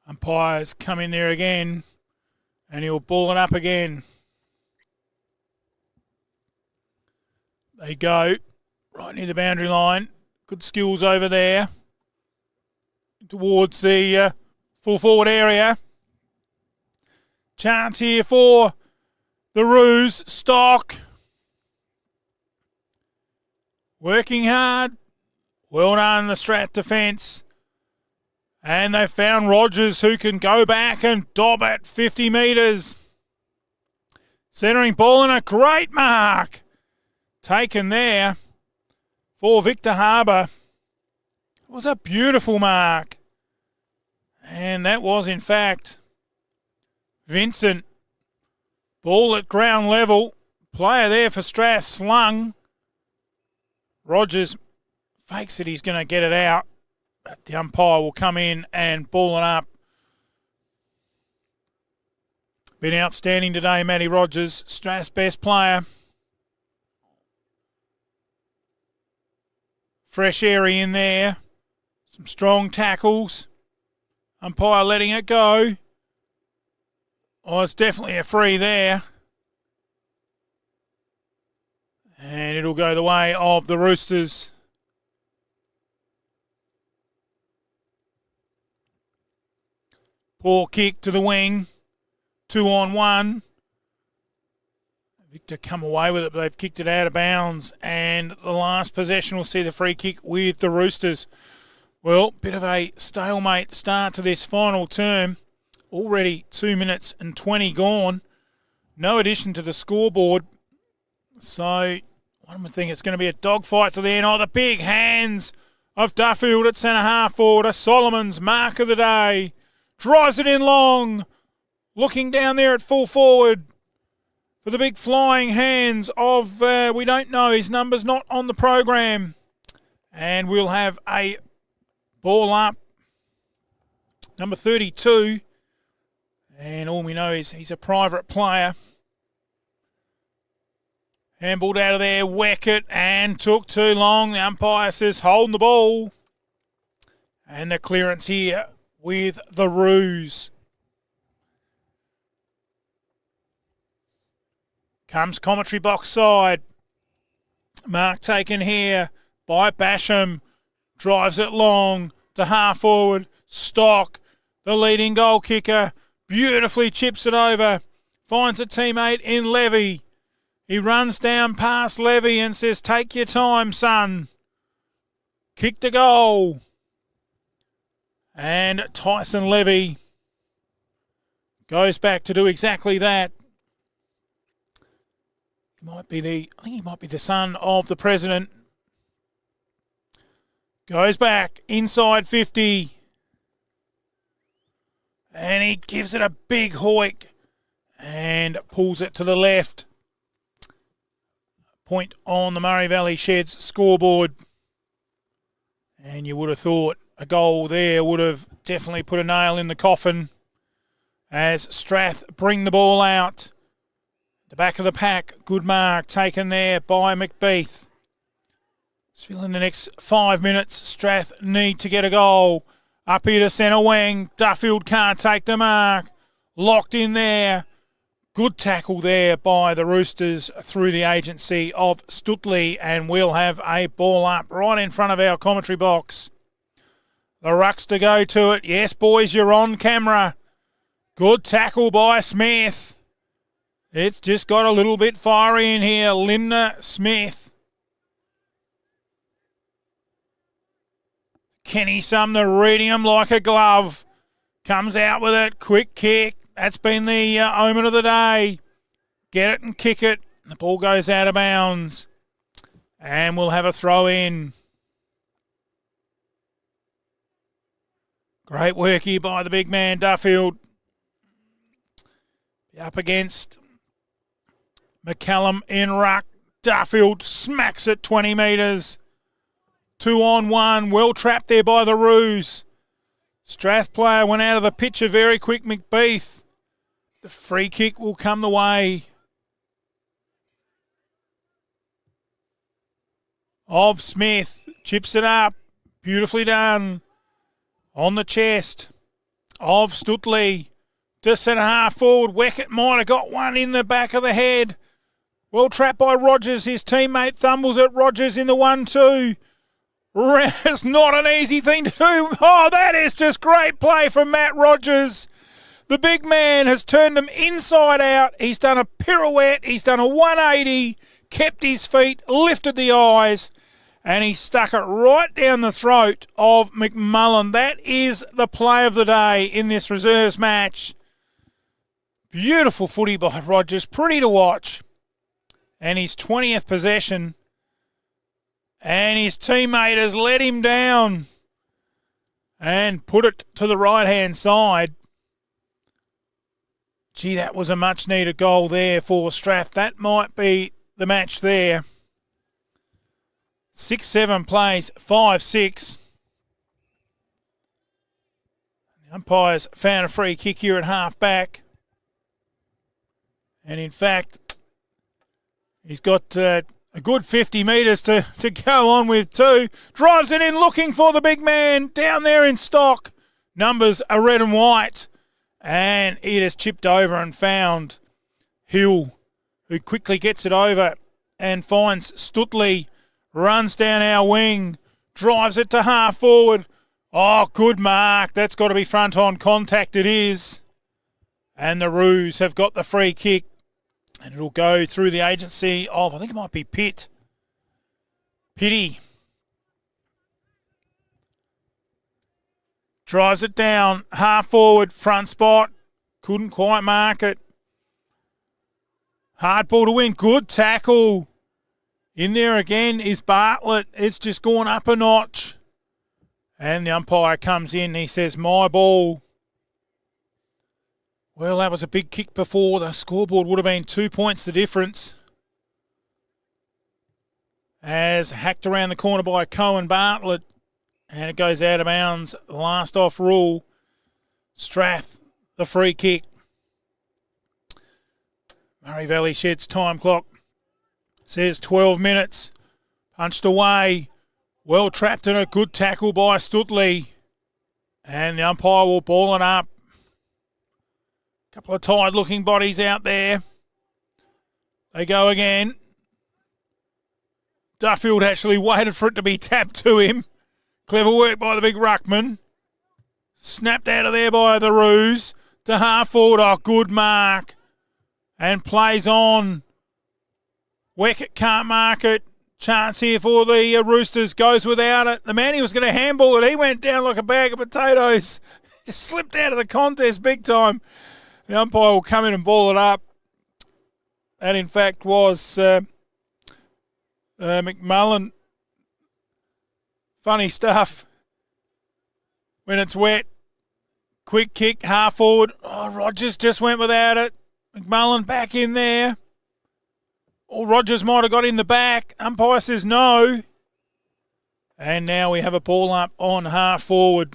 Umpires come in there again and he'll ball it up again. They go right near the boundary line. Good skills over there. Towards the full forward area. Chance here for the Roos. Stock. Working hard. Well done, the Strat defence. And they found Rogers, who can go back and dob at 50 metres. Centering ball and a great mark taken there for Victor Harbour. It was a beautiful mark. And that was, in fact, Vincent. Ball at ground level. Player there for Strath slung. Rogers fakes it. He's going to get it out. But the umpire will come in and ball it up. Been outstanding today, Matty Rogers. Strath's best player. Fresh area in there. Some strong tackles. Umpire letting it go. Oh, it's definitely a free there. And it'll go the way of the Roosters. Poor kick to the wing. 2-on-1. Victor come away with it, but they've kicked it out of bounds. And the last possession will see the free kick with the Roosters. Well, bit of a stalemate start to this final term. Already 2 minutes and 20 gone. No addition to the scoreboard. So, one would think it's going to be a dogfight to the end. Oh, the big hands of Duffield at centre half forward. Solomon's mark of the day. Drives it in long. Looking down there at full forward for the big flying hands of, we don't know, his number's not on the program. And we'll have a ball up. Number 32. And all we know is he's a private player. Handballed out of there, Weckett, and took too long. The umpire says holding the ball. And the clearance here with the Roos. Comes commentary box side. Mark taken here by Basham. Drives it long to half forward. Stock, the leading goal kicker, beautifully chips it over. Finds a teammate in Levy. He runs down past Levy and says, take your time, son. Kick the goal. And Tyson Levy goes back to do exactly that. I think he might be the son of the president. Goes back inside 50. And he gives it a big hoik and pulls it to the left. Point on the Murray Valley Sheds scoreboard. And you would have thought a goal there would have definitely put a nail in the coffin as Strath bring the ball out. The back of the pack, good mark taken there by McBeath. Still in the next 5 minutes, Strath need to get a goal. Up here to centre wing, Duffield can't take the mark. Locked in there Good tackle there by the Roosters through the agency of Stutley, and we'll have a ball up right in front of our commentary box. The Rucks to go to it. Yes, boys, you're on camera. Good tackle by Smith. It's just got a little bit fiery in here. Linda Smith. Kenny Sumner reading him like a glove. Comes out with it. Quick kick. That's been the omen of the day. Get it and kick it. The ball goes out of bounds. And we'll have a throw in. Great work here by the big man, Duffield. Up against McCallum in ruck. Duffield smacks it 20 metres. 2-on-1. Well trapped there by the Roos. Strath player went out of the picture very quick, McBeath. The free kick will come the way of Smith. Chips it up. Beautifully done. On the chest of Stutley. To centre half forward. Weckett might have got one in the back of the head. Well trapped by Rogers. His teammate thumbles at Rogers in the 1-2. It's not an easy thing to do. Oh, that is just great play from Matt Rogers. The big man has turned him inside out. He's done a pirouette. He's done a 180. Kept his feet. Lifted the eyes. And he stuck it right down the throat of McMullen. That is the play of the day in this reserves match. Beautiful footy by Rogers. Pretty to watch. And his 20th possession. And his teammate has let him down. And put it to the right-hand side. Gee, that was a much-needed goal there for Strath. That might be the match there. 6-7 plays, 5-6. The umpires found a free kick here at half-back. And in fact, he's got a good 50 metres to go on with too. Drives it in looking for the big man down there in stock. Numbers are red and white. And it has chipped over and found Hill, who quickly gets it over and finds Stutley. Runs down our wing. Drives it to half forward. Oh, good mark. That's got to be front on contact. It is. And the Roos have got the free kick. And it'll go through the agency of, I think it might be Pitt. Pitty. Drives it down. Half forward. Front spot. Couldn't quite mark it. Hard ball to win. Good tackle. In there again is Bartlett. It's just gone up a notch. And the umpire comes in. He says, my ball. Well, that was a big kick before. The scoreboard would have been 2 points the difference. As hacked around the corner by Cohen Bartlett. And it goes out of bounds. Last off rule. Strath, the free kick. Murray Valley Sheds time clock. Says 12 minutes. Punched away. Well trapped in a good tackle by Stutley. And the umpire will ball it up. Couple of tired looking bodies out there. They go again. Duffield actually waited for it to be tapped to him. Clever work by the big ruckman. Snapped out of there by the Roos. To half forward. Oh, good mark. And plays on. Weckett can't mark it. Chance here for the Roosters. Goes without it. The man he was going to handball it, he went down like a bag of potatoes. Just slipped out of the contest big time. The umpire will come in and ball it up. That, in fact, was McMullen. Funny stuff. When it's wet. Quick kick, half forward. Oh, Rogers just went without it. McMullen back in there. Or Rogers might have got in the back. Umpire says no. And now we have a ball up on half forward.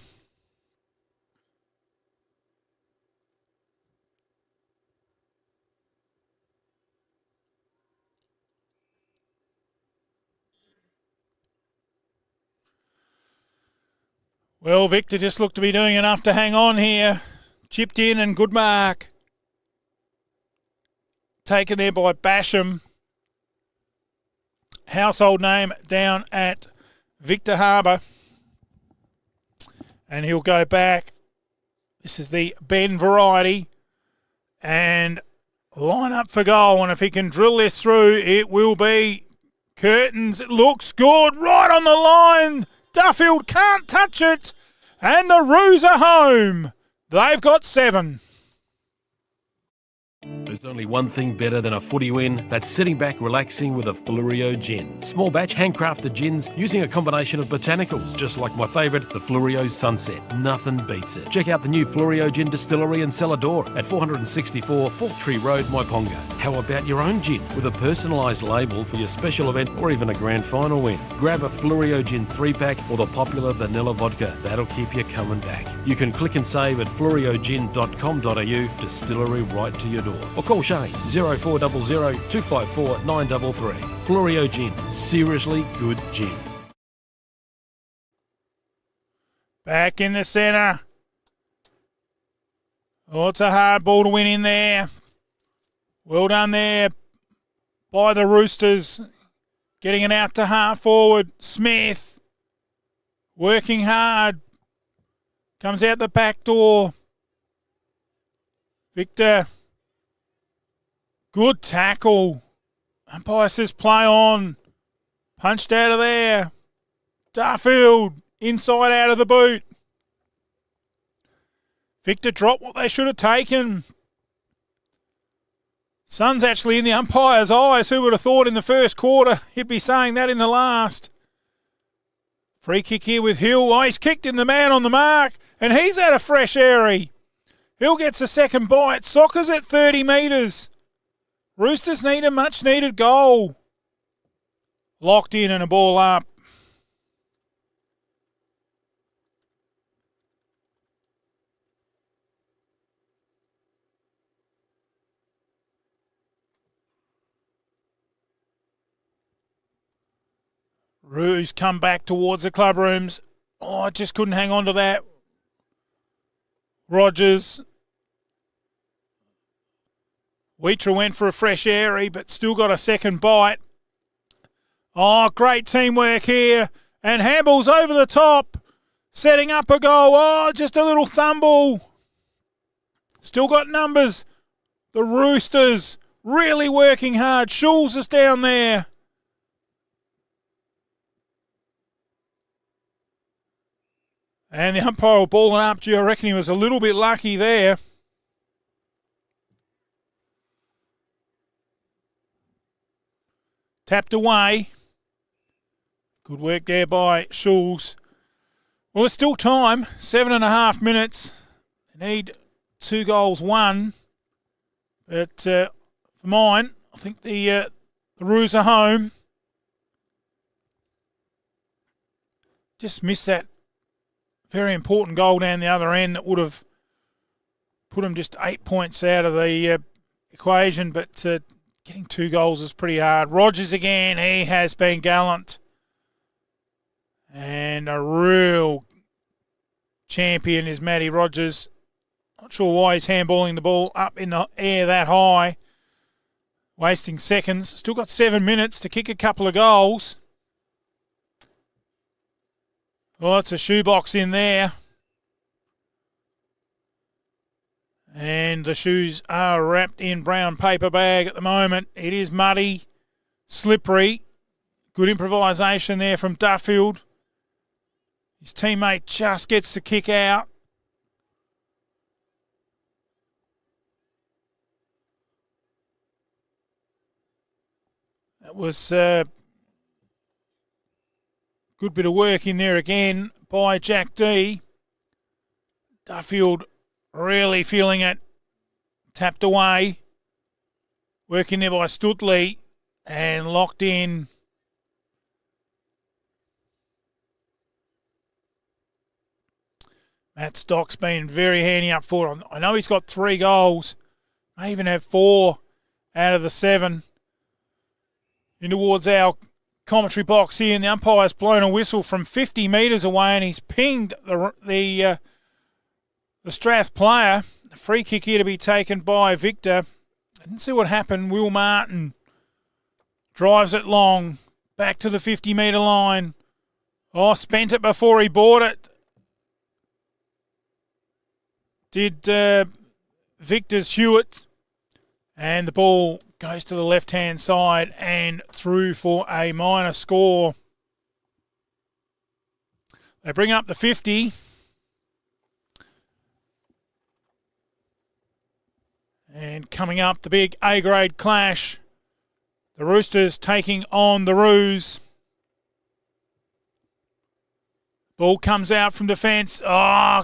Well, Victor just looked to be doing enough to hang on here. Chipped in and good mark. taken there by Basham. Household name down at Victor Harbour. And he'll go back. This is the Ben variety. And line up for goal. And if he can drill this through, it will be curtains. It looks good. Right on the line. Duffield can't touch it. And the Roos are home. They've got 7. There's only one thing better than a footy win. That's sitting back relaxing with a Florio gin. Small batch handcrafted gins using a combination of botanicals, just like my favourite, the Florio Sunset. Nothing beats it. Check out the new Florio Gin Distillery and Cellar Door at 464 Fork Tree Road, Myponga. How about your own gin with a personalised label for your special event or even a grand final win? Grab a Florio Gin 3-pack or the popular vanilla vodka. That'll keep you coming back. You can click and save at floriogin.com.au, distillery right to your door. Or call Shane 0400 254 933. Florio Gin, seriously good gin. Back in the centre. Oh, it's a hard ball to win in there. Well done there by the Roosters. Getting it out to half forward. Smith working hard. Comes out the back door. Victor. Good tackle. Umpire says play on. Punched out of there. Duffield inside out of the boot. Victor dropped what they should have taken. Sun's actually in the umpire's eyes. Who would have thought in the first quarter he'd be saying that in the last? Free kick here with Hill. Oh, he's kicked in the man on the mark. And he's had a fresh airy. Hill gets a second bite. Soccer's at 30 metres. Roosters need a much-needed goal. Locked in and a ball up. Roos come back towards the club rooms. Oh, I just couldn't hang on to that. Rogers. Wheatra went for a fresh airy, but still got a second bite. Oh, great teamwork here. And Hamble's over the top, setting up a goal. Oh, just a little thumble. Still got numbers. The Roosters really working hard. Schulz is down there. And the umpire will ball it up. Gee, I reckon he was a little bit lucky there. Tapped away. Good work there by Schulz. Well, there's still time. 7.5 minutes. They need 2 goals, 1. But for mine, I think the Roos are home. Just missed that very important goal down the other end that would have put them just 8 points out of the equation. But getting 2 goals is pretty hard. Rogers again, he has been gallant. And a real champion is Matty Rogers. Not sure why he's handballing the ball up in the air that high. Wasting seconds. Still got 7 minutes to kick a couple of goals. Oh, it's a shoebox in there. And the shoes are wrapped in brown paper bag at the moment. It is muddy, slippery. Good improvisation there from Duffield. His teammate just gets the kick out. That was a good bit of work in there again by Jack D. Duffield really feeling it. Tapped away. Working there by Stutley. And locked in. Matt Stock's been very handy up forward. I know he's got 3 goals. May even have 4 out of the 7. In towards our commentary box here, and the umpire's blown a whistle from 50 metres away, and he's pinged the Strath player. A free kick here to be taken by Victor. didn't see what happened. Will Martin drives it long, back to the 50-metre line. Oh, spent it before he bought it. Did Victor's Hewitt. And the ball goes to the left-hand side and through for a minor score. They bring up the 50. And coming up, the big A-grade clash. The Roosters taking on the Roos. Ball comes out from defence. Oh,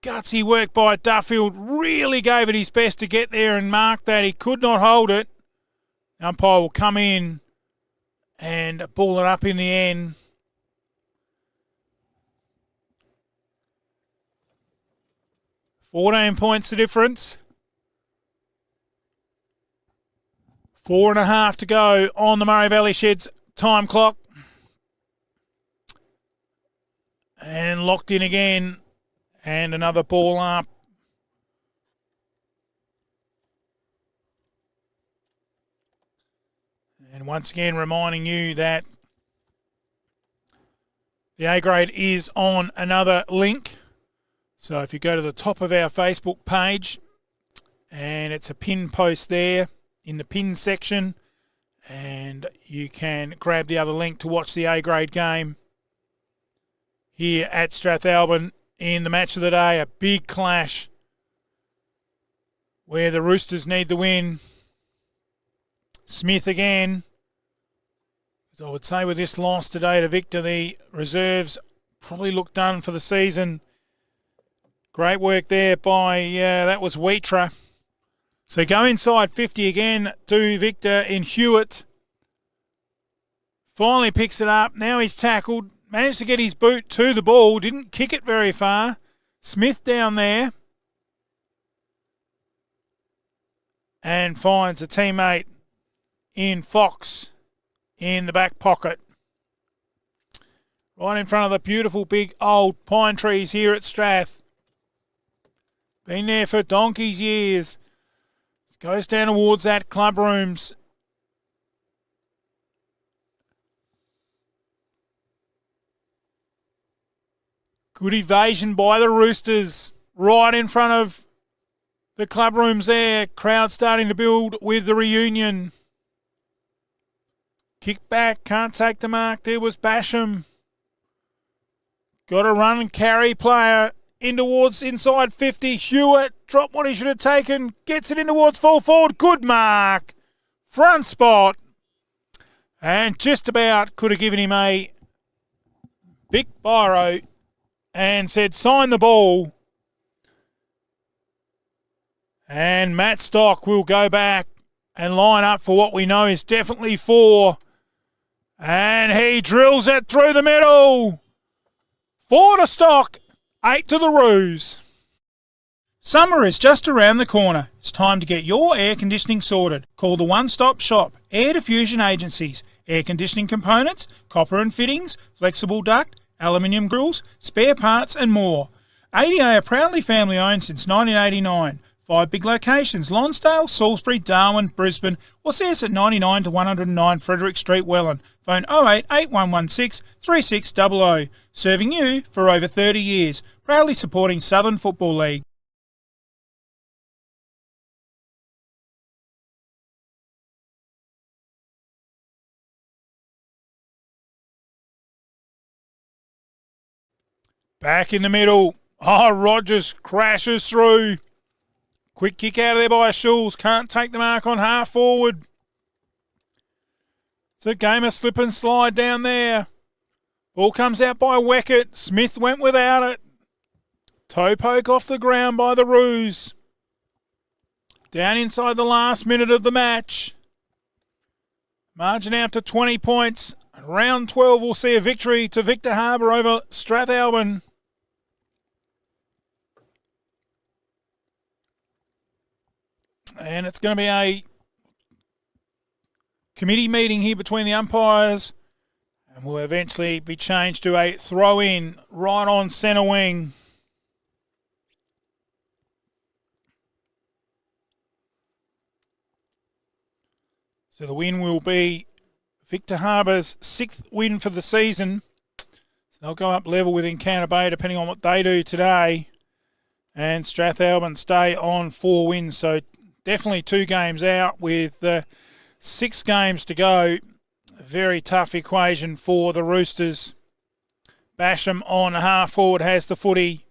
gutsy work by Duffield. Really gave it his best to get there and mark that. He could not hold it. Umpire will come in and ball it up in the end. $14 points the difference. 4.5 to go on the Murray Valley Sheds time clock. And locked in again. And another ball up. And once again reminding you that the A-grade is on another link. So if you go to the top of our Facebook page, and it's a pin post there in the pin section, and you can grab the other link to watch the A-grade game here at Strathalbyn in the match of the day. A big clash where the Roosters need the win. Smith again. As I would say with this loss today to Victor, the reserves probably look done for the season. Great work there by, that was Wheatra. So go inside 50 again to Victor in Hewitt. Finally picks it up. Now he's tackled. Managed to get his boot to the ball. Didn't kick it very far. Smith down there. And finds a teammate in Fox in the back pocket. Right in front of the beautiful big old pine trees here at Strath. Been there for donkey's years. Goes down towards that club rooms. Good evasion by the Roosters. Right in front of the club rooms there. Crowd starting to build with the reunion. Kick back. Can't take the mark. There was Basham. Got a run and carry player. In towards inside 50. Hewitt dropped what he should have taken. Gets it in towards full forward. Good mark. Front spot. And just about could have given him a big biro and said sign the ball. And Matt Stock will go back and line up for what we know is definitely 4. And he drills it through the middle. 4 to Stock. 8 to the Roos. Summer is just around the corner. It's time to get your air conditioning sorted. Call the one-stop shop, Air Diffusion Agencies. Air conditioning components, copper and fittings, flexible duct, aluminium grills, spare parts and more. ADA are proudly family owned since 1989. 5 big locations: Lonsdale, Salisbury, Darwin, Brisbane, or see us at 99 to 109 Frederick Street, Welland. Phone 08 8116 3600. Serving you for over 30 years. Proudly supporting Southern Football League. Back in the middle. Oh, Rogers crashes through. Quick kick out of there by Schulz. Can't take the mark on half forward. It's a game of slip and slide down there. Ball comes out by Weckett. Smith went without it. Toe poke off the ground by the Roos. Down inside the last minute of the match. Margin out to 20 points. Round 12 will see a victory to Victor Harbour over Strathalbyn. And it's going to be a committee meeting here between the umpires. And will eventually be changed to a throw-in right on centre wing. So the win will be Victor Harbour's 6th win for the season. So they'll go up level with Encounter Bay depending on what they do today. And Strathalbyn stay on 4 wins. So definitely 2 games out with 6 games to go. A very tough equation for the Roosters. Basham on half forward has the footy.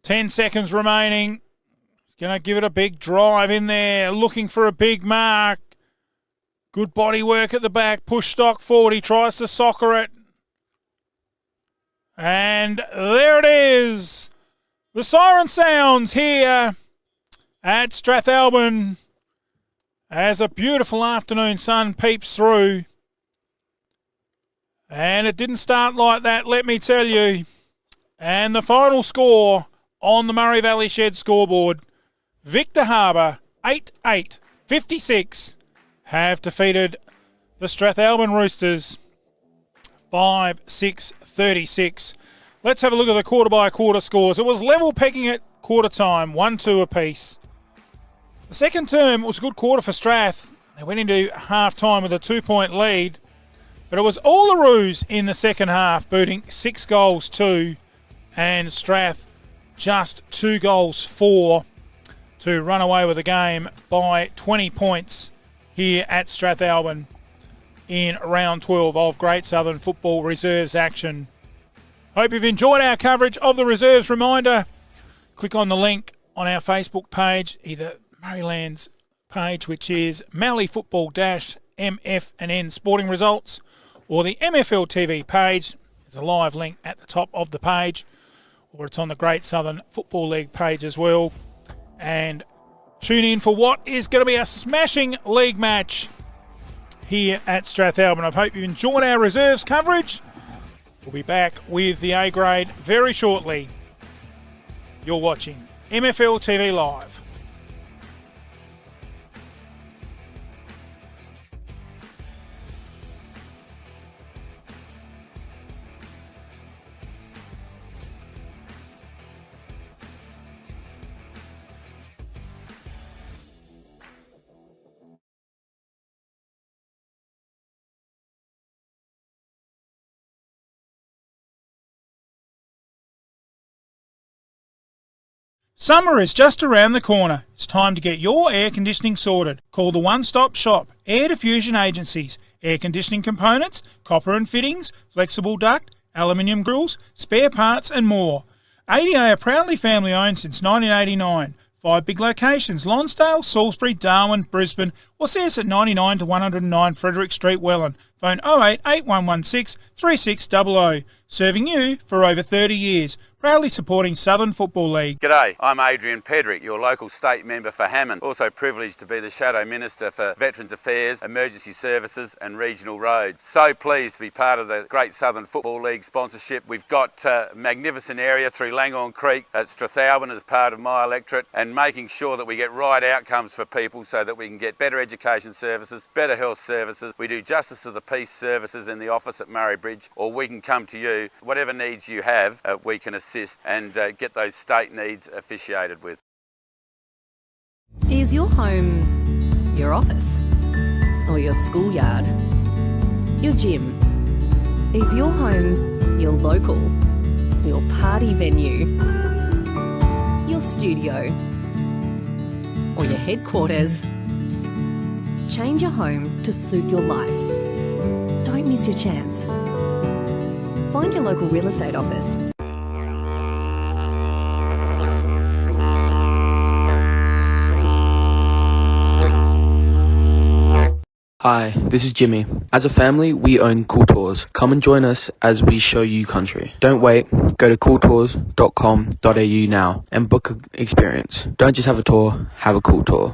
10 seconds remaining. He's going to give it a big drive in there. Looking for a big mark. Good body work at the back. Push stock forward. He tries to soccer it. And there it is. The siren sounds here at Strathalbyn as a beautiful afternoon sun peeps through. And it didn't start like that, let me tell you. And the final score on the Murray Valley Shed scoreboard, Victor Harbour 8-8-56 have defeated the Strathalbyn Roosters 5-6-36. Let's have a look at the quarter-by-quarter scores. It was level pecking at quarter time, 1-2 apiece. The second term was a good quarter for Strath. They went into half-time with a 2-point lead. But it was all the Roos in the second half, booting 6 goals 2, and Strath just 2 goals 4 to run away with the game by 20 points here at Strathalbyn in round 12 of Great Southern Football Reserves action. Hope you've enjoyed our coverage of the Reserves. Reminder, click on the link on our Facebook page, either Murrayland's page, which is Mallee Football-MF&N Sporting Results, or the MFL TV page. There's a live link at the top of the page, or it's on the Great Southern Football League page as well. And tune in for what is going to be a smashing league match here at Strathalbyn. I hope you enjoyed our Reserves coverage. We'll be back with the A grade very shortly. You're watching MFL TV Live. Summer is just around the corner. It's time to get your air conditioning sorted. Call the one-stop shop, Air Diffusion Agencies. Air conditioning components, copper and fittings, flexible duct, aluminium grills, spare parts and more. ADA are proudly family owned since 1989. 5 big locations: Lonsdale, Salisbury, Darwin, Brisbane, or see us at 99 to 109 Frederick Street, Welland. Phone 08 8116 3600. Serving you for over 30 years. Proudly supporting Southern Football League. G'day, I'm Adrian Pedrick, your local state member for Hammond. Also privileged to be the Shadow Minister for Veterans Affairs, Emergency Services and Regional Roads. So pleased to be part of the Great Southern Football League sponsorship. We've got a magnificent area through Langhorne Creek at Strathalbyn as part of my electorate, and making sure that we get right outcomes for people so that we can get better education services, better health services. We do Justice of the Peace services in the office at Murray Bridge, or we can come to you. Whatever needs you have, we can assist and get those state needs officiated with. Is your home your office? Or your schoolyard? Your gym? Is your home your local? Your party venue? Your studio? Or your headquarters? Change your home to suit your life. Don't miss your chance. Find your local real estate office. Hi, this is Jimmy. As a family, we own Cool Tours. Come and join us as we show you country. Don't wait, go to cooltours.com.au now and book an experience. Don't just have a tour, have a cool tour.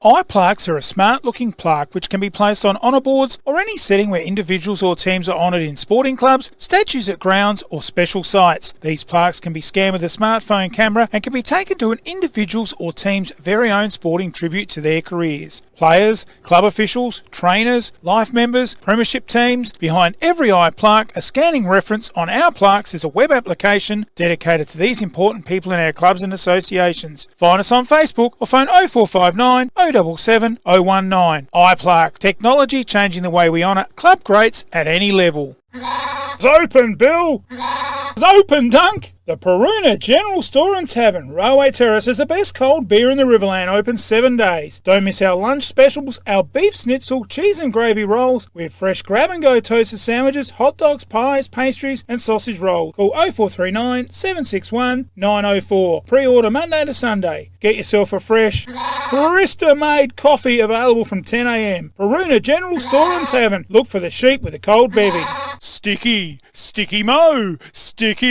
Eye plaques are a smart-looking plaque which can be placed on honour boards or any setting where individuals or teams are honoured in sporting clubs, statues at grounds or special sites. These plaques can be scanned with a smartphone camera and can be taken to an individual's or team's very own sporting tribute to their careers. Players, club officials, trainers, life members, premiership teams. Behind every eye plaque, a scanning reference on Our Plaques is a web application dedicated to these important people in our clubs and associations. Find us on Facebook or phone 0459 077 019. iPlaque, technology changing the way we honour club greats at any level. It's open, Bill! It's open, Dunk! The Peruna General Store and Tavern, Railway Terrace, is the best cold beer in the Riverland, open 7 days. Don't miss our lunch specials, our beef schnitzel, cheese and gravy rolls, with fresh grab-and-go toasted sandwiches, hot dogs, pies, pastries and sausage rolls. Call 0439 761 904. Pre-order Monday to Sunday. Get yourself a fresh, barista-made coffee available from 10 a.m. Peruna General Store and Tavern. Look for the sheep with a cold bevy. Sticky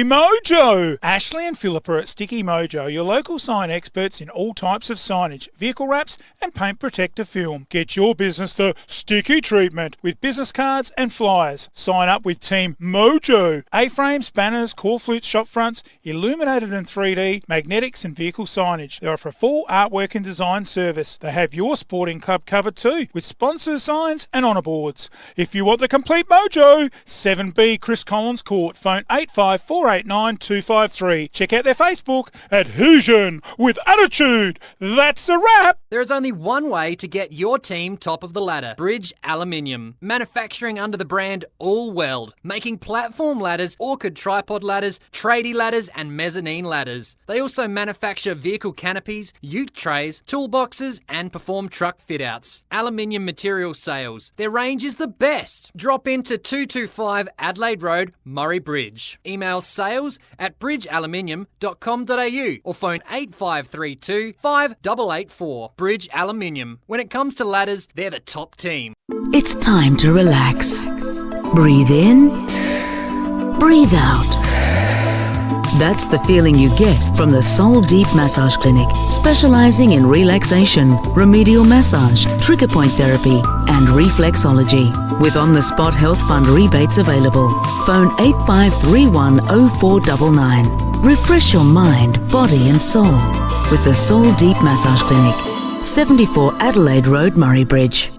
Mojo. Ashley and Philippa at Sticky Mojo, your local sign experts in all types of signage, vehicle wraps and paint protector film. Get your business the sticky treatment with business cards and flyers. Sign up with Team Mojo. A-frames, banners, core flutes, shop fronts, illuminated in 3D, magnetics and vehicle signage. They offer a full artwork and design service. They have your sporting club covered too, with sponsor signs and honour boards. If you want the complete mojo, 7B Chris Collins Court, phone 85489 253. Check out their Facebook at Hoosian with Attitude. That's a wrap. There is only one way to get your team top of the ladder. Bridge Aluminium. Manufacturing under the brand All Weld. Making platform ladders, orchid tripod ladders, tradie ladders and mezzanine ladders. They also manufacture vehicle canopies, ute trays, toolboxes and perform truck fit-outs. Aluminium material sales. Their range is the best. Drop into 225 Adelaide Road, Murray Bridge. Email sales@bridgealuminium.com.au or phone 8532 5884. Bridge Aluminium. When it comes to ladders, they're the top team. It's time to relax. Breathe in, breathe out. That's the feeling you get from the Soul Deep Massage Clinic, specialising in relaxation, remedial massage, trigger point therapy and reflexology. With on-the-spot health fund rebates available. Phone 8531 0499. Refresh your mind, body and soul with the Soul Deep Massage Clinic, 74 Adelaide Road, Murray Bridge.